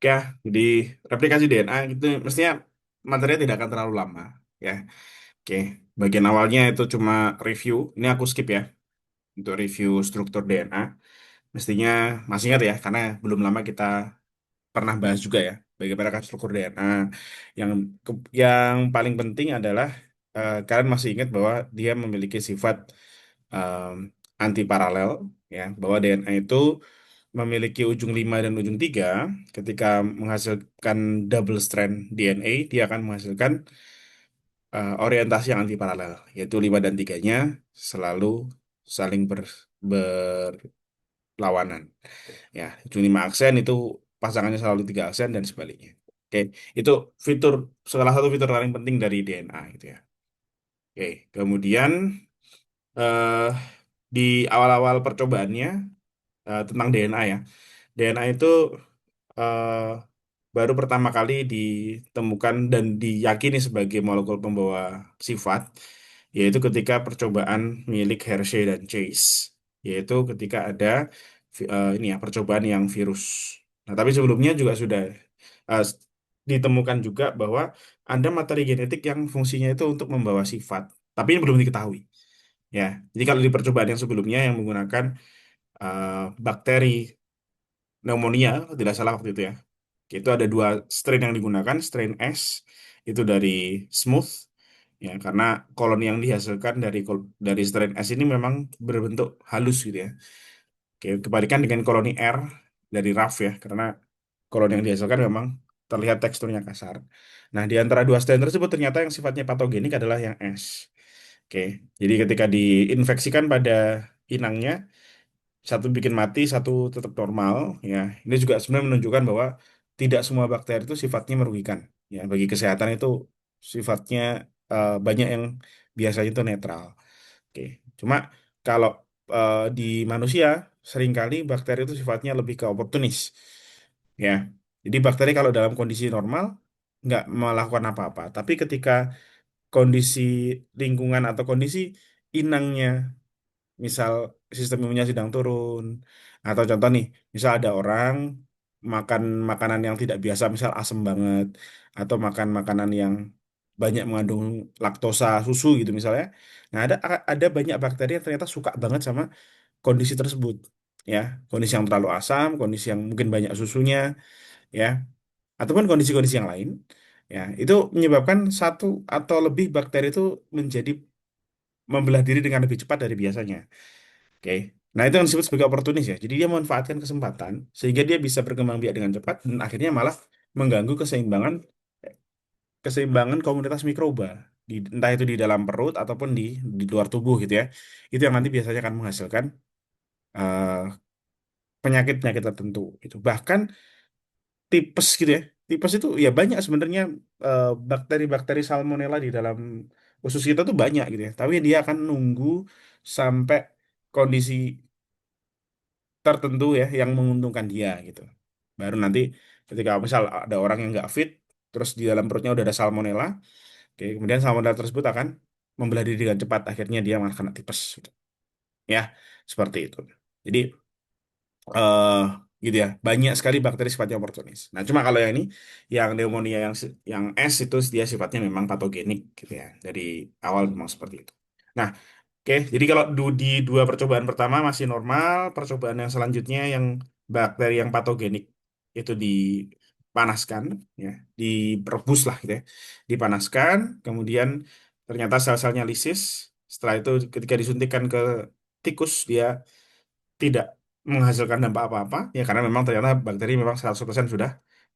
Ya, jadi replikasi DNA itu mestinya materinya tidak akan terlalu lama. Ya, oke. Bagian awalnya itu cuma review. Ini aku skip ya untuk review struktur DNA. Mestinya masih ingat ya, karena belum lama kita pernah bahas juga ya bagaimana struktur DNA. Yang yang paling penting adalah kalian masih ingat bahwa dia memiliki sifat um, anti paralel ya, bahwa DNA itu memiliki ujung 5 dan ujung 3. Ketika menghasilkan double strand DNA, dia akan menghasilkan orientasi yang anti paralel, yaitu 5 dan 3-nya selalu saling berlawanan. Ya, ujung 5 aksen itu pasangannya selalu 3 aksen dan sebaliknya. Oke, itu fitur salah satu fitur paling penting dari DNA gitu ya. Oke, kemudian eh, di awal-awal percobaannya tentang DNA ya. DNA itu eh, baru pertama kali ditemukan dan diyakini sebagai molekul pembawa sifat, yaitu ketika percobaan milik Hershey dan Chase, yaitu ketika ada ini ya percobaan yang virus. Nah, tapi sebelumnya juga sudah eh, s- ditemukan juga bahwa ada materi genetik yang fungsinya itu untuk membawa sifat, tapi ini belum diketahui. Ya, jadi kalau di percobaan yang sebelumnya yang menggunakan bakteri pneumonia, kalau tidak salah waktu itu ya. Itu ada dua strain yang digunakan, strain S itu dari smooth ya karena koloni yang dihasilkan dari strain S ini memang berbentuk halus gitu ya. Oke, kebalikan dengan koloni R dari rough ya karena koloni yang dihasilkan memang terlihat teksturnya kasar. Nah, di antara dua strain tersebut ternyata yang sifatnya patogenik adalah yang S. Oke, jadi ketika diinfeksikan pada inangnya, satu bikin mati, satu tetap normal ya. Ini juga sebenarnya menunjukkan bahwa tidak semua bakteri itu sifatnya merugikan ya bagi kesehatan itu sifatnya banyak yang biasanya itu netral. Oke. Cuma kalau di manusia seringkali bakteri itu sifatnya lebih ke oportunis ya. Jadi bakteri kalau dalam kondisi normal nggak melakukan apa-apa, tapi ketika kondisi lingkungan atau kondisi inangnya, misal sistem imunnya sedang turun, atau contoh nih, misal ada orang makan makanan yang tidak biasa, misal asam banget, atau makan makanan yang banyak mengandung laktosa, susu gitu misalnya. Nah, ada banyak bakteri yang ternyata suka banget sama kondisi tersebut, ya, kondisi yang terlalu asam, kondisi yang mungkin banyak susunya, ya, ataupun kondisi-kondisi yang lain. Ya, itu menyebabkan satu atau lebih bakteri itu menjadi membelah diri dengan lebih cepat dari biasanya. Oke. Nah, itu yang disebut sebagai oportunis ya. Jadi dia memanfaatkan kesempatan sehingga dia bisa berkembang biak dengan cepat dan akhirnya malah mengganggu keseimbangan keseimbangan komunitas mikroba entah itu di dalam perut ataupun di luar tubuh gitu ya. Itu yang nanti biasanya akan menghasilkan eh, penyakit-penyakit tertentu itu. Bahkan tipes gitu ya. Tipes itu ya banyak sebenarnya bakteri-bakteri salmonella di dalam usus kita tuh banyak gitu ya. Tapi dia akan nunggu sampai kondisi tertentu ya yang menguntungkan dia gitu. Baru nanti ketika misal ada orang yang nggak fit, terus di dalam perutnya udah ada salmonella, oke, kemudian salmonella tersebut akan membelah diri dengan cepat, akhirnya dia malah kena tipes. Gitu. Ya, seperti itu. Jadi eh gitu ya, banyak sekali bakteri sifatnya oportunis. Nah, cuma kalau yang ini, yang pneumonia yang S itu dia sifatnya memang patogenik gitu ya. Dari awal memang seperti itu. Nah, oke, jadi kalau di dua percobaan pertama masih normal, percobaan yang selanjutnya yang bakteri yang patogenik itu dipanaskan, ya, direbus lah gitu ya, dipanaskan, kemudian ternyata sel-selnya lisis. Setelah itu ketika disuntikkan ke tikus dia tidak menghasilkan dampak apa-apa, ya karena memang ternyata bakteri memang 100% sudah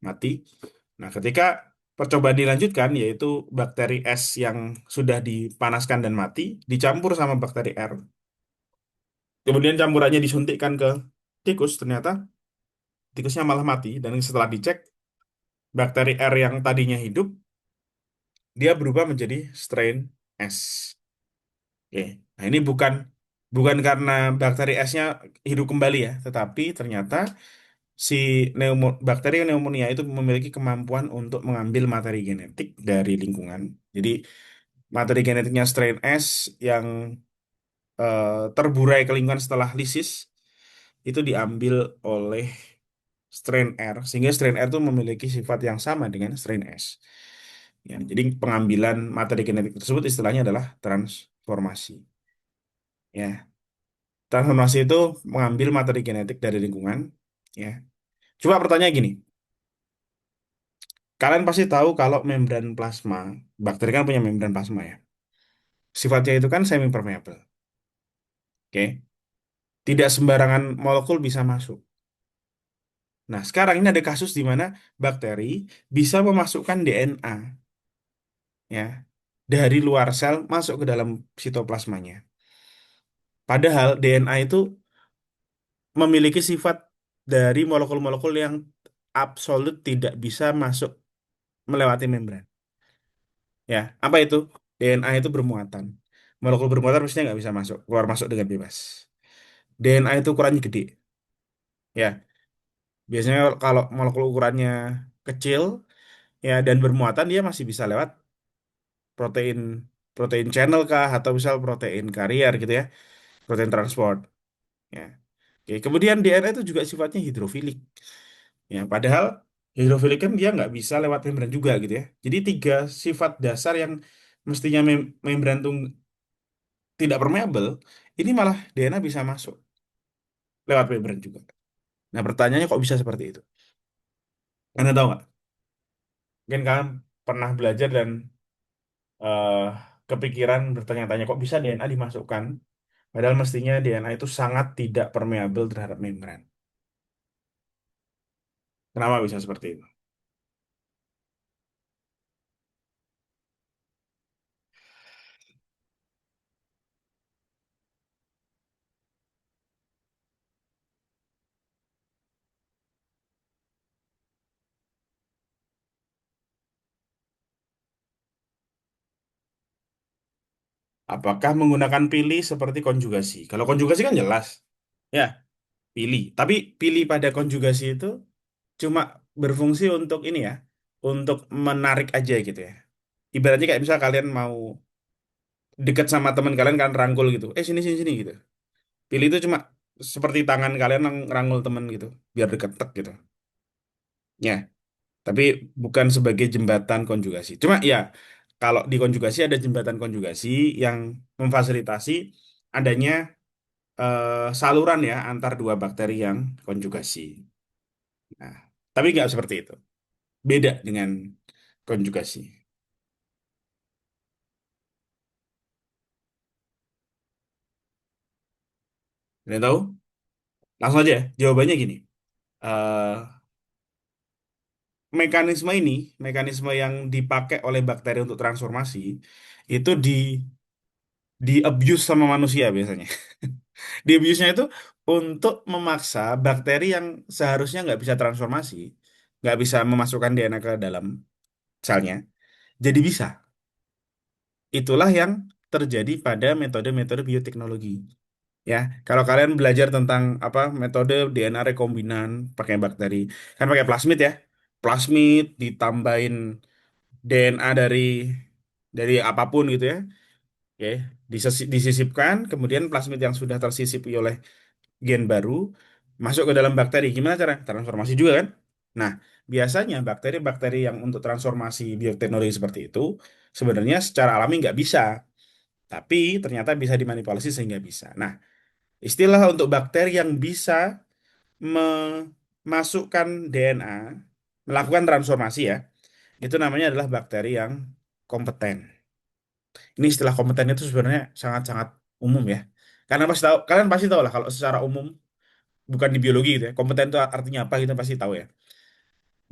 mati. Nah, ketika percobaan dilanjutkan, yaitu bakteri S yang sudah dipanaskan dan mati, dicampur sama bakteri R. Kemudian campurannya disuntikkan ke tikus, ternyata tikusnya malah mati. Dan setelah dicek, bakteri R yang tadinya hidup, dia berubah menjadi strain S. Oke. Nah, ini bukan bukan karena bakteri S-nya hidup kembali ya, tetapi ternyata si bakteri pneumonia itu memiliki kemampuan untuk mengambil materi genetik dari lingkungan. Jadi materi genetiknya strain S yang terburai ke lingkungan setelah lisis itu diambil oleh strain R, sehingga strain R itu memiliki sifat yang sama dengan strain S. Ya, jadi pengambilan materi genetik tersebut istilahnya adalah transformasi. Ya, transformasi itu mengambil materi genetik dari lingkungan. Ya, coba pertanyaan gini, kalian pasti tahu kalau membran plasma, bakteri kan punya membran plasma ya. Sifatnya itu kan semi permeable. Oke, tidak sembarangan molekul bisa masuk. Nah, sekarang ini ada kasus di mana bakteri bisa memasukkan DNA ya dari luar sel masuk ke dalam sitoplasmanya. Padahal DNA itu memiliki sifat dari molekul-molekul yang absolut tidak bisa masuk melewati membran. Ya, apa itu? DNA itu bermuatan. Molekul bermuatan mestinya nggak bisa masuk, keluar masuk dengan bebas. DNA itu ukurannya gede. Ya, biasanya kalau molekul ukurannya kecil ya dan bermuatan dia masih bisa lewat protein protein channel kah atau misal protein karier gitu ya, protein transport. Ya. Oke, kemudian DNA itu juga sifatnya hidrofilik. Ya, padahal hidrofilik kan dia nggak bisa lewat membran juga gitu ya. Jadi tiga sifat dasar yang mestinya membran tuh tidak permeable, ini malah DNA bisa masuk lewat membran juga. Nah, pertanyaannya kok bisa seperti itu? Anda tahu nggak? Mungkin kalian pernah belajar dan eh, kepikiran bertanya-tanya kok bisa DNA dimasukkan? Padahal mestinya DNA itu sangat tidak permeable terhadap membran. Kenapa bisa seperti itu? Apakah menggunakan pilih seperti konjugasi? Kalau konjugasi kan jelas, ya pilih. Tapi pilih pada konjugasi itu cuma berfungsi untuk ini ya, untuk menarik aja gitu ya. Ibaratnya kayak misal kalian mau dekat sama teman kalian kan rangkul gitu, sini sini sini gitu. Pilih itu cuma seperti tangan kalian rangkul teman gitu, biar deket tek gitu. Ya, tapi bukan sebagai jembatan konjugasi. Cuma ya, kalau di konjugasi ada jembatan konjugasi yang memfasilitasi adanya saluran ya antar dua bakteri yang konjugasi. Nah, tapi nggak seperti itu. Beda dengan konjugasi. Kalian tahu? Langsung aja, ya. Jawabannya gini. Eh, mekanisme ini, mekanisme yang dipakai oleh bakteri untuk transformasi, itu di abuse sama manusia biasanya. Di abuse-nya itu untuk memaksa bakteri yang seharusnya nggak bisa transformasi, nggak bisa memasukkan DNA ke dalam selnya, jadi bisa. Itulah yang terjadi pada metode-metode bioteknologi. Ya, kalau kalian belajar tentang apa metode DNA rekombinan pakai bakteri, kan pakai plasmid ya. Plasmid ditambahin DNA dari apapun gitu ya. Oke, disisipkan, kemudian plasmid yang sudah tersisipi oleh gen baru masuk ke dalam bakteri. Gimana cara? Transformasi juga kan? Nah, biasanya bakteri-bakteri yang untuk transformasi bioteknologi seperti itu sebenarnya secara alami nggak bisa, tapi ternyata bisa dimanipulasi sehingga bisa. Nah, istilah untuk bakteri yang bisa memasukkan DNA, melakukan transformasi ya, itu namanya adalah bakteri yang kompeten. Ini istilah kompeten itu sebenarnya sangat-sangat umum ya. Karena pasti tahu, kalian pasti tahu lah kalau secara umum, bukan di biologi gitu ya, kompeten itu artinya apa kita pasti tahu ya.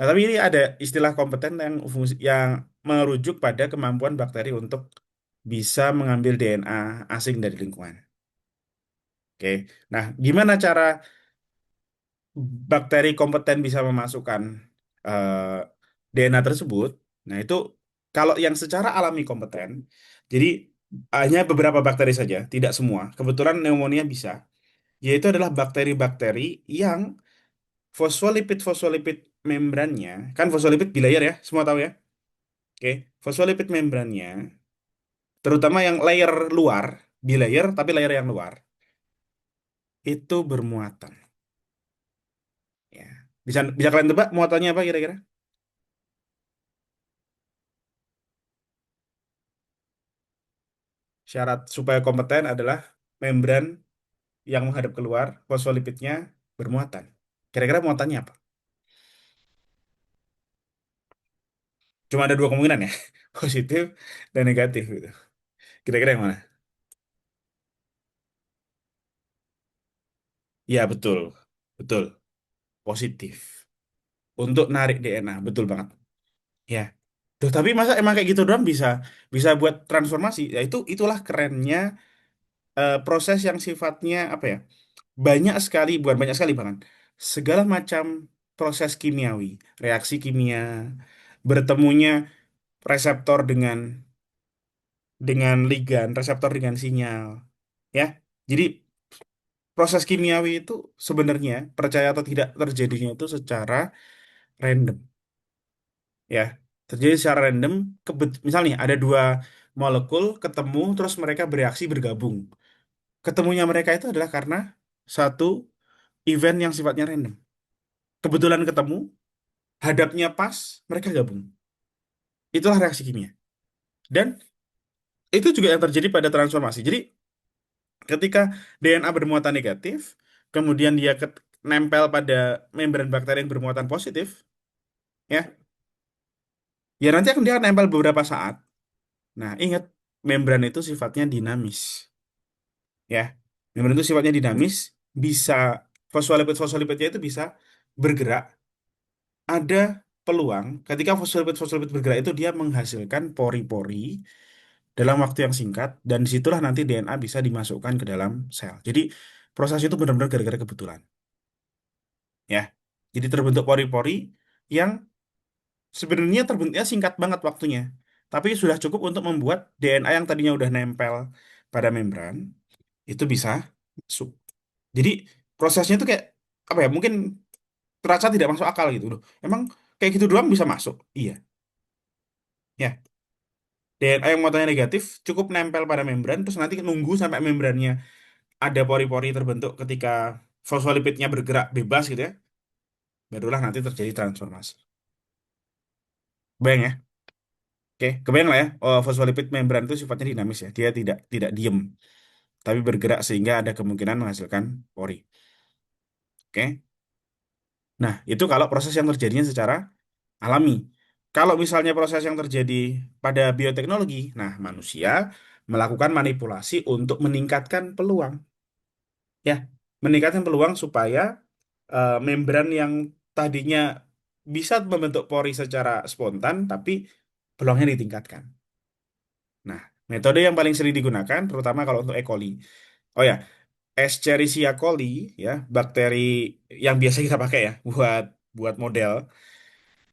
Nah, tapi ini ada istilah kompeten yang fungsi yang merujuk pada kemampuan bakteri untuk bisa mengambil DNA asing dari lingkungan. Oke. Nah, gimana cara bakteri kompeten bisa memasukkan eh, DNA tersebut? Nah, itu kalau yang secara alami kompeten, jadi hanya beberapa bakteri saja, tidak semua. Kebetulan pneumonia bisa, yaitu adalah bakteri-bakteri yang fosfolipid membrannya, kan fosfolipid bilayer ya, semua tahu ya. Oke, fosfolipid membrannya, terutama yang layer luar, bilayer tapi layer yang luar, itu bermuatan. Ya. Bisa bisa kalian tebak muatannya apa kira-kira? Syarat supaya kompeten adalah membran yang menghadap keluar, fosfolipidnya bermuatan. Kira-kira muatannya apa? Cuma ada dua kemungkinan ya, positif dan negatif gitu. Kira-kira yang mana? Ya betul, betul, positif. Untuk narik DNA, betul banget. Ya. Tuh, tapi masa emang kayak gitu doang bisa bisa buat transformasi? Ya itulah kerennya proses yang sifatnya apa ya? Banyak sekali, bukan banyak sekali bahkan segala macam proses kimiawi, reaksi kimia, bertemunya reseptor dengan ligan, reseptor dengan sinyal, ya. Jadi proses kimiawi itu sebenarnya percaya atau tidak terjadinya itu secara random, ya. Terjadi secara random, misalnya nih, ada dua molekul ketemu terus mereka bereaksi bergabung. Ketemunya mereka itu adalah karena satu event yang sifatnya random. Kebetulan ketemu, hadapnya pas, mereka gabung. Itulah reaksi kimia. Dan itu juga yang terjadi pada transformasi. Jadi ketika DNA bermuatan negatif, kemudian dia nempel pada membran bakteri yang bermuatan positif, ya, ya nanti akan dia akan nempel beberapa saat. Nah, ingat, membran itu sifatnya dinamis, ya. Membran itu sifatnya dinamis, bisa fosfolipid-fosfolipidnya itu bisa bergerak. Ada peluang ketika fosfolipid-fosfolipid bergerak itu dia menghasilkan pori-pori dalam waktu yang singkat dan disitulah nanti DNA bisa dimasukkan ke dalam sel. Jadi proses itu benar-benar gara-gara kebetulan, ya. Jadi terbentuk pori-pori yang sebenarnya terbentuknya singkat banget waktunya, tapi sudah cukup untuk membuat DNA yang tadinya udah nempel pada membran itu bisa masuk. Jadi prosesnya itu kayak apa ya? Mungkin terasa tidak masuk akal gitu loh. Emang kayak gitu doang bisa masuk? Iya, ya. DNA yang muatannya negatif cukup nempel pada membran terus nanti nunggu sampai membrannya ada pori-pori terbentuk ketika fosfolipidnya bergerak bebas gitu ya, barulah nanti terjadi transformasi. Bayang ya? Oke, kebayang lah ya. Oh, fosfolipid membran itu sifatnya dinamis ya. Dia tidak diem, tapi bergerak sehingga ada kemungkinan menghasilkan pori. Oke. Nah, itu kalau proses yang terjadinya secara alami. Kalau misalnya proses yang terjadi pada bioteknologi, nah manusia melakukan manipulasi untuk meningkatkan peluang, ya, meningkatkan peluang supaya membran yang tadinya bisa membentuk pori secara spontan, tapi peluangnya ditingkatkan. Nah, metode yang paling sering digunakan, terutama kalau untuk E. coli. Oh ya, Escherichia coli, ya, bakteri yang biasa kita pakai ya, buat buat model,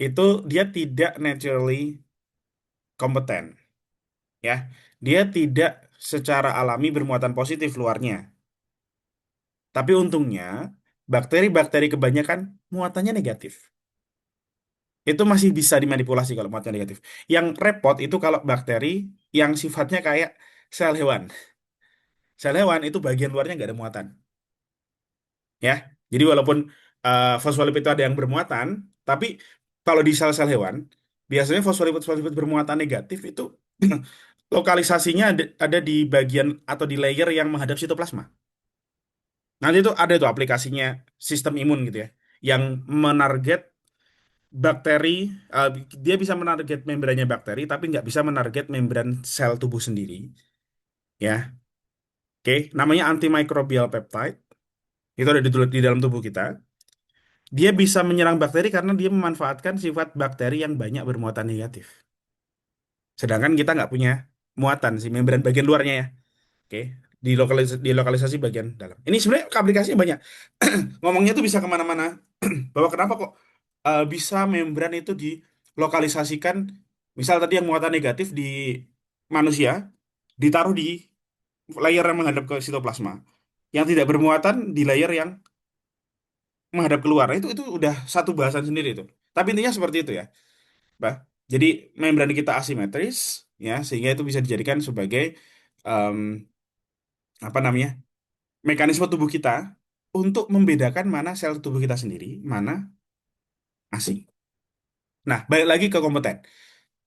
itu dia tidak naturally kompeten, ya. Dia tidak secara alami bermuatan positif luarnya. Tapi untungnya, bakteri-bakteri kebanyakan muatannya negatif. Itu masih bisa dimanipulasi kalau muatan negatif. Yang repot itu kalau bakteri yang sifatnya kayak sel hewan. Sel hewan itu bagian luarnya nggak ada muatan, ya. Jadi walaupun fosfolipid itu ada yang bermuatan, tapi kalau di sel-sel hewan, biasanya fosfolipid-fosfolipid bermuatan negatif itu lokalisasinya ada di bagian atau di layer yang menghadap sitoplasma. Nanti itu ada itu aplikasinya sistem imun gitu ya, yang menarget bakteri, eh, dia bisa menarget membrannya bakteri, tapi nggak bisa menarget membran sel tubuh sendiri, ya. Oke, namanya antimicrobial peptide. Itu ada di dalam tubuh kita. Dia bisa menyerang bakteri karena dia memanfaatkan sifat bakteri yang banyak bermuatan negatif. Sedangkan kita nggak punya muatan sih membran bagian luarnya ya. Oke, di lokalisasi bagian dalam. Ini sebenarnya aplikasinya banyak. Ngomongnya tuh bisa kemana-mana. Bahwa kenapa kok bisa membran itu dilokalisasikan, misal tadi yang muatan negatif di manusia ditaruh di layer yang menghadap ke sitoplasma, yang tidak bermuatan di layer yang menghadap keluar. Nah, itu udah satu bahasan sendiri itu. Tapi intinya seperti itu ya, Bah. Jadi membran kita asimetris, ya, sehingga itu bisa dijadikan sebagai em, apa namanya, mekanisme tubuh kita untuk membedakan mana sel tubuh kita sendiri, mana asing. Nah, balik lagi ke kompeten.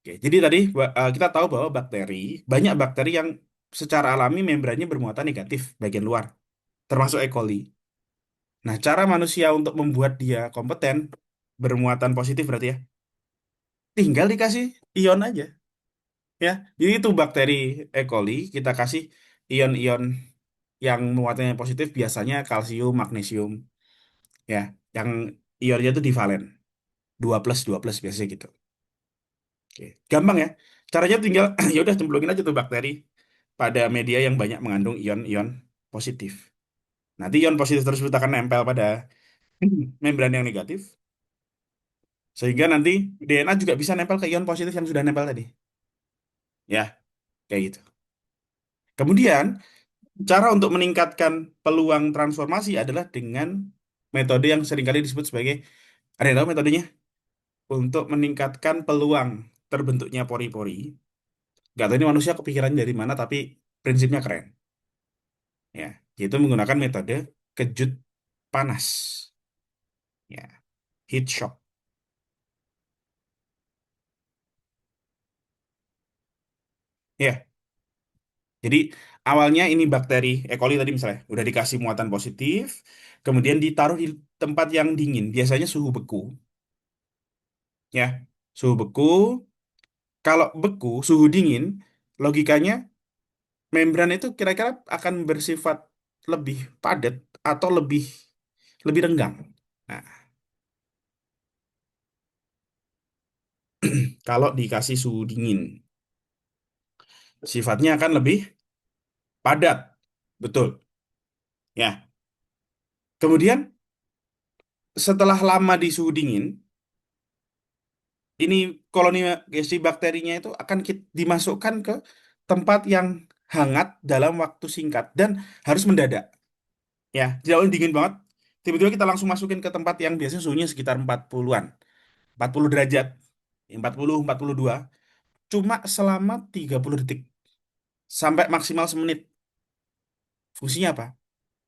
Oke, jadi tadi kita tahu bahwa banyak bakteri yang secara alami membrannya bermuatan negatif bagian luar, termasuk E. coli. Nah, cara manusia untuk membuat dia kompeten, bermuatan positif berarti ya, tinggal dikasih ion aja. Ya, jadi itu bakteri E. coli, kita kasih ion-ion yang muatannya positif, biasanya kalsium, magnesium, ya, yang ionnya itu divalen, 2+2+ biasanya gitu. Oke, gampang ya. Caranya tinggal ya udah cemplungin aja tuh bakteri pada media yang banyak mengandung ion-ion positif. Nanti ion positif tersebut akan nempel pada membran yang negatif, sehingga nanti DNA juga bisa nempel ke ion positif yang sudah nempel tadi. Ya, kayak gitu. Kemudian, cara untuk meningkatkan peluang transformasi adalah dengan metode yang seringkali disebut sebagai, ada yang tahu metodenya? Untuk meningkatkan peluang terbentuknya pori-pori. Gak tahu ini manusia kepikiran dari mana, tapi prinsipnya keren. Ya, yaitu menggunakan metode kejut panas. Ya, heat shock. Ya, jadi awalnya ini bakteri E. coli tadi misalnya udah dikasih muatan positif, kemudian ditaruh di tempat yang dingin, biasanya suhu beku. Ya, suhu beku. Kalau beku, suhu dingin, logikanya membran itu kira-kira akan bersifat lebih padat atau lebih lebih renggang. Nah, kalau dikasih suhu dingin, sifatnya akan lebih padat. Betul. Ya. Kemudian setelah lama di suhu dingin, ini koloni si bakterinya itu akan dimasukkan ke tempat yang hangat dalam waktu singkat dan harus mendadak. Ya, tidak boleh dingin banget. Tiba-tiba kita langsung masukin ke tempat yang biasanya suhunya sekitar 40-an, 40 derajat, 40, 42, cuma selama 30 detik sampai maksimal semenit. Fungsinya apa?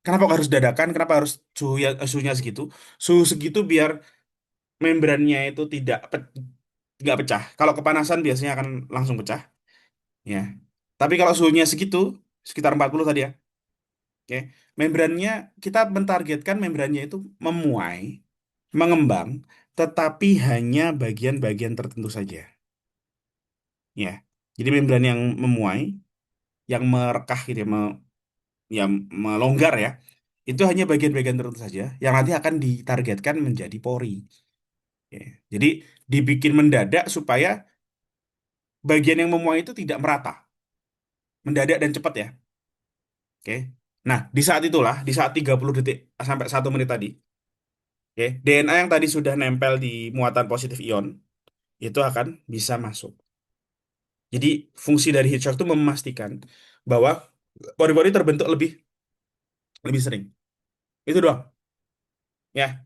Kenapa harus dadakan? Kenapa harus suhunya segitu? Suhu segitu biar membrannya itu nggak pecah. Kalau kepanasan biasanya akan langsung pecah, ya. Tapi kalau suhunya segitu, sekitar 40 tadi ya, oke, membrannya kita mentargetkan membrannya itu memuai, mengembang, tetapi hanya bagian-bagian tertentu saja, ya. Jadi membran yang memuai, yang merekah gitu ya, ya melonggar ya, itu hanya bagian-bagian tertentu saja yang nanti akan ditargetkan menjadi pori. Ya. Jadi dibikin mendadak supaya bagian yang memuai itu tidak merata, mendadak dan cepat ya. Oke. Nah, di saat itulah, di saat 30 detik sampai 1 menit tadi, oke, DNA yang tadi sudah nempel di muatan positif ion itu akan bisa masuk. Jadi fungsi dari heat shock itu memastikan bahwa pori-pori terbentuk lebih lebih sering. Itu doang, ya.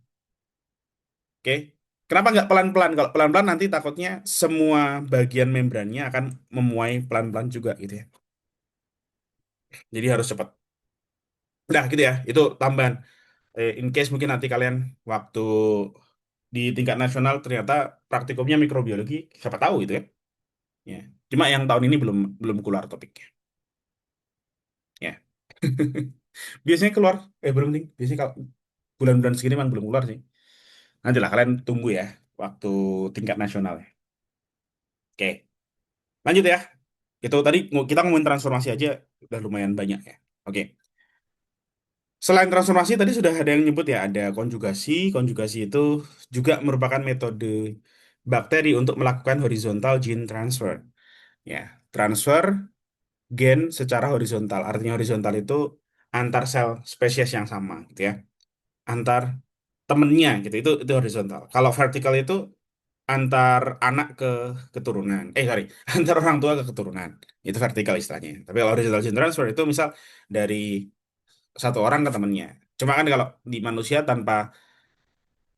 Oke. Kenapa nggak pelan-pelan? Kalau pelan-pelan nanti takutnya semua bagian membrannya akan memuai pelan-pelan juga gitu ya. Jadi harus cepat. Nah, gitu ya. Itu tambahan. In case mungkin nanti kalian waktu di tingkat nasional ternyata praktikumnya mikrobiologi, siapa tahu gitu ya. Ya. Cuma yang tahun ini belum belum keluar topiknya. Ya. Biasanya keluar, belum nih. Biasanya kalau bulan-bulan segini memang belum keluar sih. Nanti lah kalian tunggu ya waktu tingkat nasional ya. Oke, lanjut ya. Itu tadi kita ngomongin transformasi aja udah lumayan banyak ya. Oke. Selain transformasi tadi sudah ada yang nyebut ya, ada konjugasi. Konjugasi itu juga merupakan metode bakteri untuk melakukan horizontal gene transfer. Ya, transfer gen secara horizontal. Artinya horizontal itu antar sel spesies yang sama, gitu ya. Antar temennya, gitu. Itu horizontal. Kalau vertikal itu antar anak ke keturunan. Sorry, antar orang tua ke keturunan. Itu vertikal istilahnya. Tapi kalau horizontal gene transfer itu misal dari satu orang ke temennya. Cuma kan kalau di manusia tanpa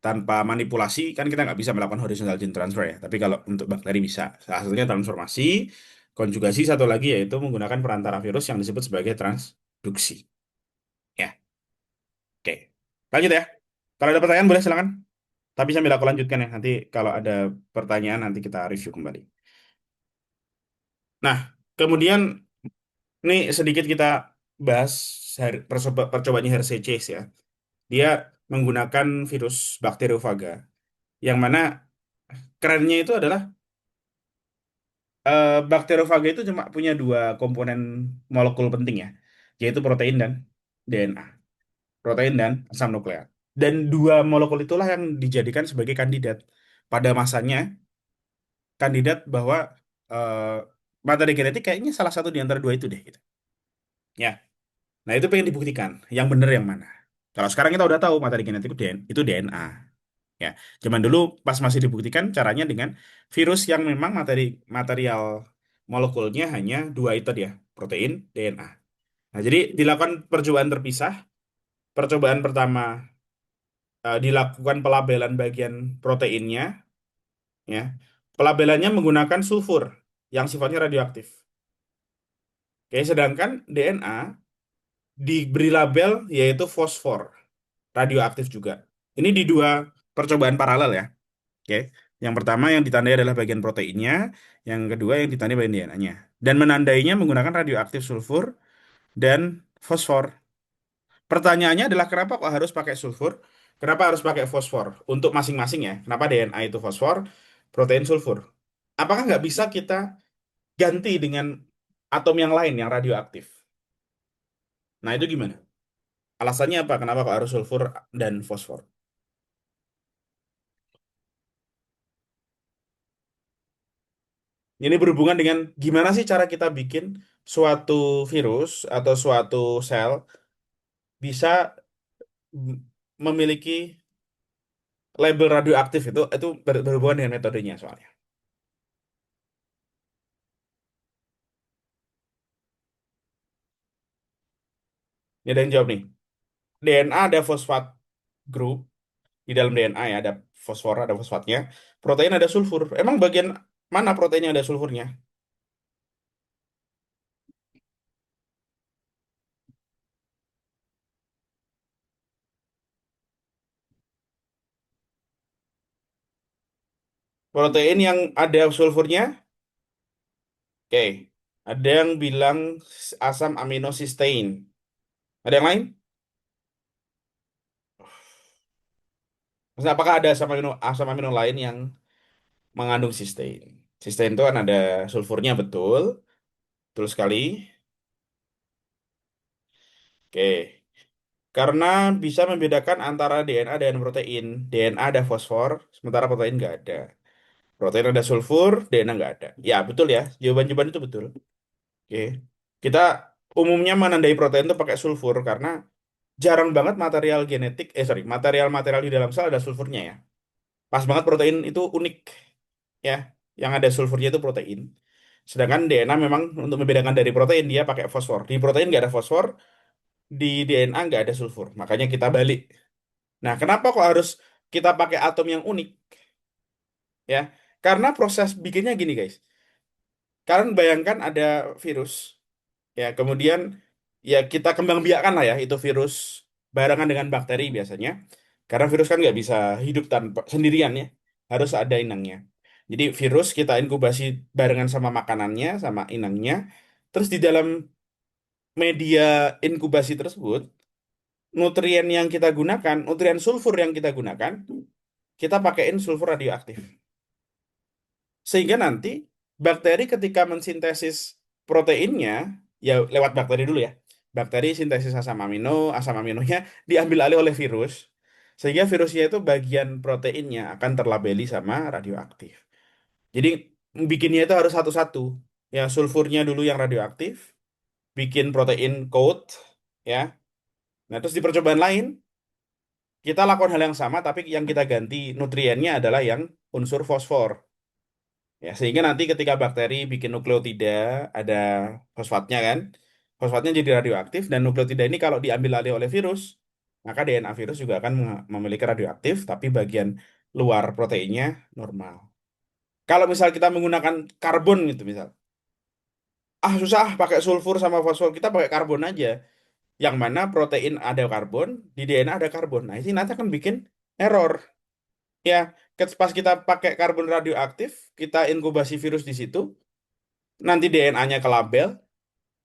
tanpa manipulasi kan kita nggak bisa melakukan horizontal gene transfer ya. Tapi kalau untuk bakteri bisa. Salah satunya transformasi, konjugasi satu lagi yaitu menggunakan perantara virus yang disebut sebagai transduksi. Ya, oke. Lanjut ya. Kalau ada pertanyaan boleh silakan. Tapi sambil aku lanjutkan ya, nanti kalau ada pertanyaan nanti kita review kembali. Nah, kemudian ini sedikit kita bahas percobaannya Hershey Chase ya. Dia menggunakan virus bakteriofaga, yang mana kerennya itu adalah bakteriofaga itu cuma punya dua komponen molekul penting ya, yaitu protein dan DNA. Protein dan asam nukleat. Dan dua molekul itulah yang dijadikan sebagai kandidat pada masanya, kandidat bahwa eh, materi genetik kayaknya salah satu di antara dua itu deh gitu. Ya. Nah, itu pengen dibuktikan. Yang benar yang mana? Kalau sekarang kita udah tahu materi genetik itu DNA. Ya. Zaman dulu pas masih dibuktikan caranya dengan virus yang memang material molekulnya hanya dua itu dia, protein, DNA. Nah, jadi dilakukan percobaan terpisah. Percobaan pertama dilakukan pelabelan bagian proteinnya, ya. Pelabelannya menggunakan sulfur yang sifatnya radioaktif. Oke, sedangkan DNA diberi label yaitu fosfor, radioaktif juga. Ini di dua percobaan paralel ya. Oke. Yang pertama yang ditandai adalah bagian proteinnya, yang kedua yang ditandai bagian DNA-nya. Dan menandainya menggunakan radioaktif sulfur dan fosfor. Pertanyaannya adalah kenapa kok harus pakai sulfur? Kenapa harus pakai fosfor? Untuk masing-masing ya. Kenapa DNA itu fosfor, protein sulfur? Apakah nggak bisa kita ganti dengan atom yang lain yang radioaktif? Nah, itu gimana? Alasannya apa? Kenapa kok harus sulfur dan fosfor? Ini berhubungan dengan gimana sih cara kita bikin suatu virus atau suatu sel bisa memiliki label radioaktif itu berhubungan dengan metodenya soalnya. Ini ada yang jawab nih. DNA ada fosfat group di dalam DNA ya, ada fosfor, ada fosfatnya. Protein ada sulfur. Emang bagian mana proteinnya ada sulfurnya? Protein yang ada sulfurnya, oke. Ada yang bilang asam amino cysteine. Ada yang lain? Maksudnya apakah ada asam amino lain yang mengandung cysteine? Cysteine itu kan ada sulfurnya betul, betul sekali. Oke. Karena bisa membedakan antara DNA dan protein. DNA ada fosfor, sementara protein nggak ada. Protein ada sulfur, DNA nggak ada. Ya, betul ya. Jawaban-jawaban itu betul. Oke. Kita umumnya menandai protein itu pakai sulfur karena jarang banget material-material di dalam sel ada sulfurnya ya. Pas banget protein itu unik ya. Yang ada sulfurnya itu protein. Sedangkan DNA memang untuk membedakan dari protein dia pakai fosfor. Di protein nggak ada fosfor, di DNA nggak ada sulfur. Makanya kita balik. Nah, kenapa kok harus kita pakai atom yang unik ya? Karena proses bikinnya gini guys. Kalian bayangkan ada virus. Ya, kemudian ya kita kembang biakan lah ya itu virus barengan dengan bakteri biasanya. Karena virus kan nggak bisa hidup tanpa sendirian ya, harus ada inangnya. Jadi virus kita inkubasi barengan sama makanannya, sama inangnya. Terus di dalam media inkubasi tersebut, nutrien yang kita gunakan, nutrien sulfur yang kita gunakan, kita pakaiin sulfur radioaktif. Sehingga nanti bakteri ketika mensintesis proteinnya, ya lewat bakteri dulu ya. Bakteri sintesis asam aminonya diambil alih oleh virus. Sehingga virusnya itu bagian proteinnya akan terlabeli sama radioaktif. Jadi bikinnya itu harus satu-satu. Ya, sulfurnya dulu yang radioaktif, bikin protein code, ya. Nah, terus di percobaan lain, kita lakukan hal yang sama, tapi yang kita ganti nutriennya adalah yang unsur fosfor. Ya, sehingga nanti ketika bakteri bikin nukleotida, ada fosfatnya kan, fosfatnya jadi radioaktif, dan nukleotida ini kalau diambil alih oleh virus, maka DNA virus juga akan memiliki radioaktif, tapi bagian luar proteinnya normal. Kalau misal kita menggunakan karbon gitu misal, susah pakai sulfur sama fosfor, kita pakai karbon aja. Yang mana protein ada karbon, di DNA ada karbon. Nah, ini nanti akan bikin error. Ya, pas kita pakai karbon radioaktif, kita inkubasi virus di situ, nanti DNA-nya ke label,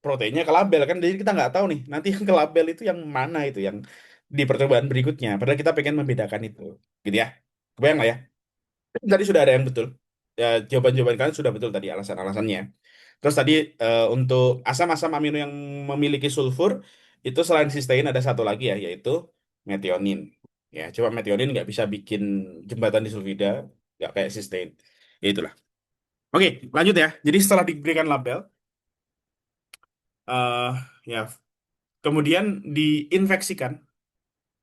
proteinnya ke label kan, jadi kita nggak tahu nih, nanti yang ke label itu yang mana itu yang di percobaan berikutnya. Padahal kita pengen membedakan itu, gitu ya. Kebayang nggak ya? Tadi sudah ada yang betul. Ya, jawaban-jawaban kalian sudah betul tadi alasan-alasannya. Terus tadi untuk asam-asam amino yang memiliki sulfur itu selain sistein ada satu lagi ya, yaitu metionin. Ya, coba metionin nggak bisa bikin jembatan di sulfida, nggak kayak sistein. Ya itulah. Oke, lanjut ya. Jadi setelah diberikan label, eh ya kemudian diinfeksikan.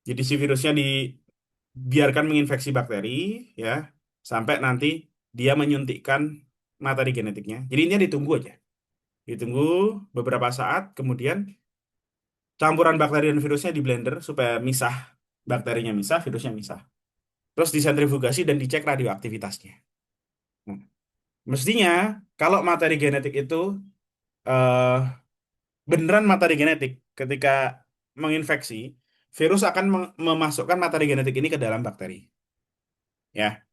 Jadi si virusnya dibiarkan menginfeksi bakteri ya sampai nanti dia menyuntikkan materi genetiknya. Jadi ini ditunggu aja. Ditunggu beberapa saat, kemudian campuran bakteri dan virusnya di blender supaya misah, bakterinya misah, virusnya misah. Terus disentrifugasi dan dicek radioaktivitasnya. Nah, mestinya kalau materi genetik itu eh, beneran materi genetik, ketika menginfeksi, virus akan memasukkan materi genetik ini ke dalam bakteri. Ya,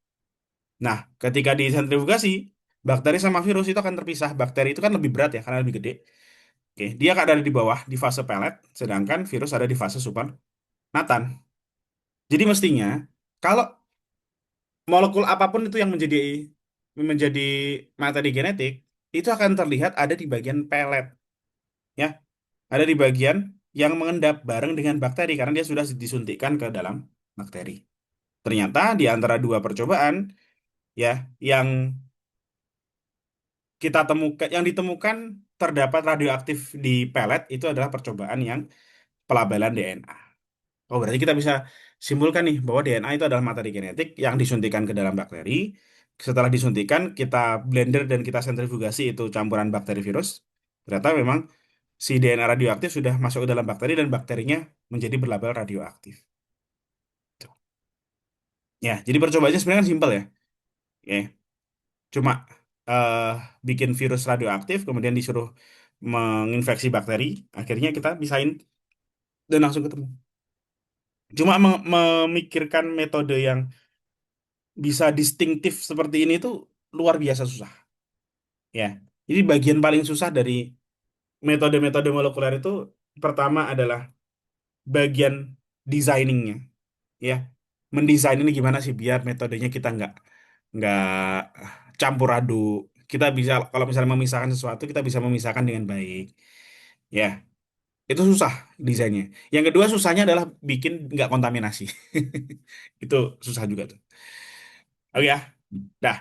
nah ketika disentrifugasi, bakteri sama virus itu akan terpisah. Bakteri itu kan lebih berat ya karena lebih gede. Oke, dia akan ada di bawah di fase pellet, sedangkan virus ada di fase supernatant. Jadi mestinya kalau molekul apapun itu yang menjadi menjadi materi genetik itu akan terlihat ada di bagian pelet, ya, ada di bagian yang mengendap bareng dengan bakteri karena dia sudah disuntikkan ke dalam bakteri. Ternyata di antara dua percobaan, ya, yang kita temukan, yang ditemukan terdapat radioaktif di pelet itu adalah percobaan yang pelabelan DNA. Oh, berarti kita bisa simpulkan nih bahwa DNA itu adalah materi genetik yang disuntikan ke dalam bakteri. Setelah disuntikan, kita blender dan kita sentrifugasi itu campuran bakteri virus. Ternyata memang si DNA radioaktif sudah masuk ke dalam bakteri dan bakterinya menjadi berlabel radioaktif. Tuh. Ya, jadi percobaannya sebenarnya kan simpel ya. Oke. Cuma eh, bikin virus radioaktif, kemudian disuruh menginfeksi bakteri, akhirnya kita bisain dan langsung ketemu. Cuma memikirkan metode yang bisa distintif seperti ini tuh luar biasa susah ya. Jadi bagian paling susah dari metode-metode molekuler itu pertama adalah bagian desainingnya ya. Mendesain ini gimana sih biar metodenya kita nggak campur aduk. Kita bisa kalau misalnya memisahkan sesuatu kita bisa memisahkan dengan baik ya. Itu susah desainnya. Yang kedua susahnya adalah bikin nggak kontaminasi. Itu susah juga tuh. Oke ya. Dah.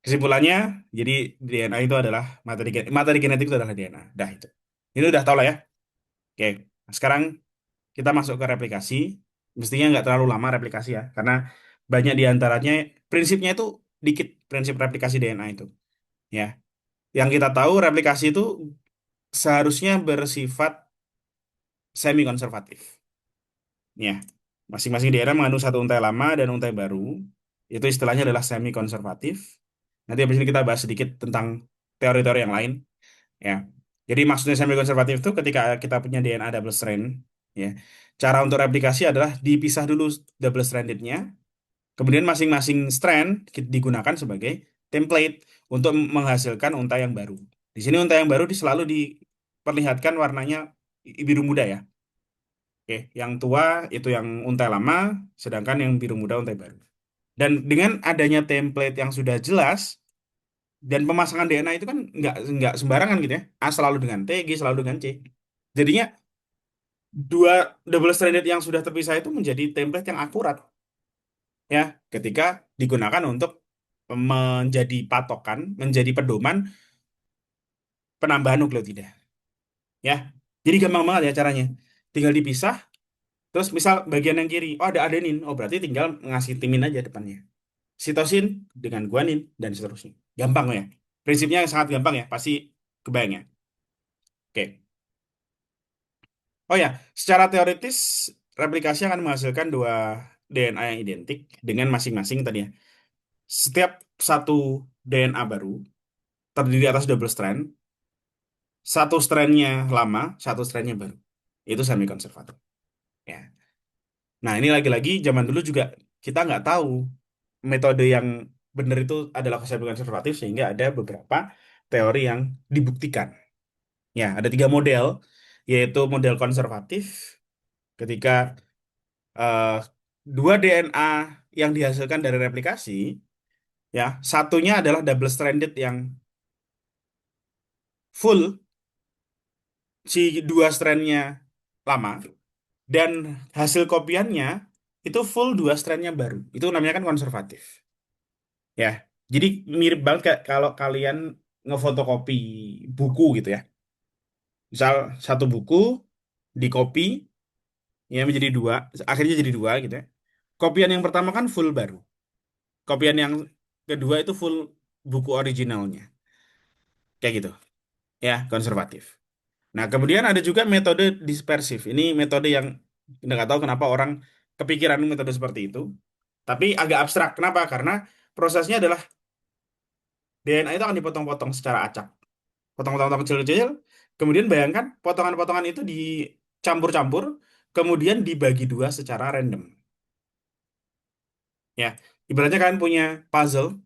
Kesimpulannya, jadi DNA itu adalah materi genetik itu adalah DNA. Dah itu. Ini udah tau lah ya. Oke. Nah, sekarang kita masuk ke replikasi. Mestinya nggak terlalu lama replikasi ya, karena banyak di antaranya prinsipnya itu dikit prinsip replikasi DNA itu. Ya. Yang kita tahu replikasi itu seharusnya bersifat semi konservatif. Ya. Masing-masing DNA mengandung satu untai lama dan untai baru. Itu istilahnya adalah semi konservatif. Nanti habis ini kita bahas sedikit tentang teori-teori yang lain. Ya. Jadi maksudnya semi konservatif itu ketika kita punya DNA double strand, ya. Cara untuk replikasi adalah dipisah dulu double strandednya, kemudian masing-masing strand digunakan sebagai template untuk menghasilkan unta yang baru. Di sini unta yang baru selalu diperlihatkan warnanya biru muda ya. Oke, yang tua itu yang unta lama, sedangkan yang biru muda unta baru. Dan dengan adanya template yang sudah jelas, dan pemasangan DNA itu kan nggak sembarangan gitu ya. A selalu dengan T, G selalu dengan C. Jadinya dua double stranded yang sudah terpisah itu menjadi template yang akurat ya ketika digunakan untuk menjadi patokan, menjadi pedoman penambahan nukleotida ya. Jadi gampang banget ya caranya. Tinggal dipisah, terus misal bagian yang kiri, oh ada adenin, oh berarti tinggal ngasih timin aja depannya. Sitosin dengan guanin dan seterusnya. Gampang ya. Prinsipnya sangat gampang ya, pasti kebayang ya. Oke. Oh ya, secara teoritis replikasi akan menghasilkan dua DNA yang identik dengan masing-masing tadi ya. Setiap satu DNA baru terdiri atas double strand, satu strandnya lama, satu strandnya baru. Itu semi konservatif. Ya. Nah ini lagi-lagi zaman dulu juga kita nggak tahu. metode yang benar itu adalah semi konservatif sehingga ada beberapa teori yang dibuktikan. Ya, ada tiga model, yaitu model konservatif ketika eh, dua DNA yang dihasilkan dari replikasi, ya, satunya adalah double stranded yang full, si dua strandnya lama, dan hasil kopiannya itu full dua strandnya baru. Itu namanya kan konservatif. Ya, jadi mirip banget kayak kalau kalian ngefotokopi buku gitu ya. Misal satu buku di copy ya menjadi dua, akhirnya jadi dua gitu ya. Kopian yang pertama kan full baru. Kopian yang kedua itu full buku originalnya. Kayak gitu. Ya, konservatif. Nah, kemudian ada juga metode dispersif. Ini metode yang nggak tahu kenapa orang kepikiran metode seperti itu. Tapi agak abstrak. Kenapa? Karena prosesnya adalah DNA itu akan dipotong-potong secara acak. Potong-potong kecil-kecil. Kemudian bayangkan potongan-potongan itu dicampur-campur, kemudian dibagi dua secara random. Ya, ibaratnya kalian punya puzzle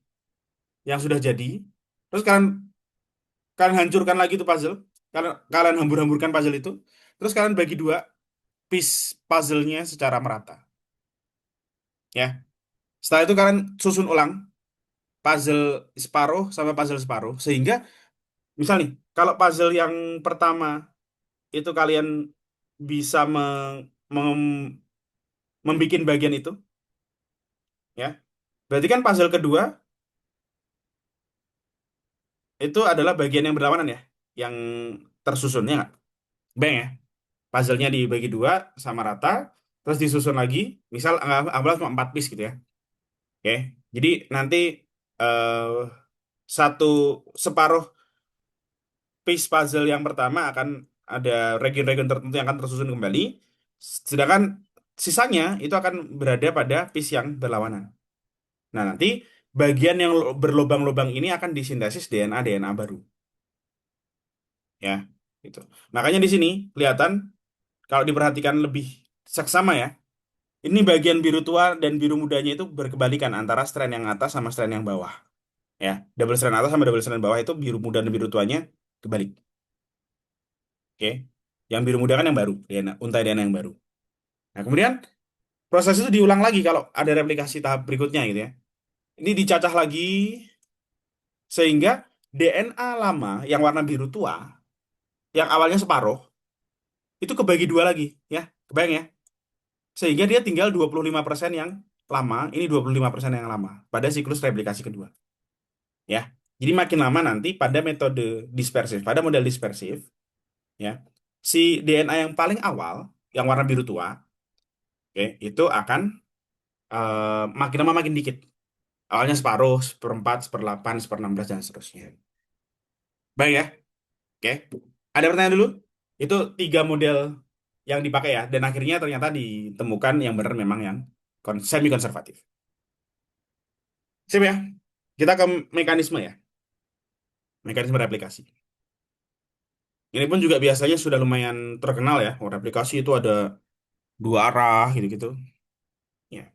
yang sudah jadi, terus kalian kalian hancurkan lagi tuh puzzle, kalian hambur-hamburkan puzzle itu, terus kalian bagi dua piece puzzle-nya secara merata. Ya, setelah itu kalian susun ulang puzzle separuh sama puzzle separuh, sehingga misal nih, kalau puzzle yang pertama itu kalian bisa membikin bagian itu, ya. Berarti kan puzzle kedua itu adalah bagian yang berlawanan ya, yang tersusunnya nggak? Bang ya, puzzle-nya dibagi dua sama rata, terus disusun lagi, misal anggaplah cuma 4 piece gitu ya. Oke, jadi nanti eh, satu separuh piece puzzle yang pertama akan ada region-region tertentu yang akan tersusun kembali, sedangkan sisanya itu akan berada pada piece yang berlawanan. Nah, nanti bagian yang berlobang-lobang ini akan disintesis DNA-DNA baru, ya. Gitu. Makanya di sini kelihatan kalau diperhatikan lebih seksama ya, ini bagian biru tua dan biru mudanya itu berkebalikan antara strand yang atas sama strand yang bawah. Ya, double strand atas sama double strand bawah itu biru muda dan biru tuanya kebalik. Oke. Yang biru muda kan yang baru, DNA, untai DNA yang baru. Nah, kemudian proses itu diulang lagi kalau ada replikasi tahap berikutnya gitu ya. Ini dicacah lagi sehingga DNA lama yang warna biru tua, yang awalnya separuh, itu kebagi dua lagi, ya. Kebayang ya? Sehingga dia tinggal 25% yang lama, ini 25% yang lama pada siklus replikasi kedua, ya. Jadi makin lama nanti pada metode dispersif, pada model dispersif, ya, si DNA yang paling awal, yang warna biru tua, oke, itu akan makin lama makin dikit. Awalnya separuh, seperempat, seperdelapan, seperenam belas, dan seterusnya. Baik ya, oke. Ada pertanyaan dulu? Itu tiga model yang dipakai ya, dan akhirnya ternyata ditemukan yang benar memang yang semi konservatif. Sip ya, kita ke mekanisme ya, mekanisme replikasi. Ini pun juga biasanya sudah lumayan terkenal ya. Oh, replikasi itu ada dua arah gitu-gitu. Ya.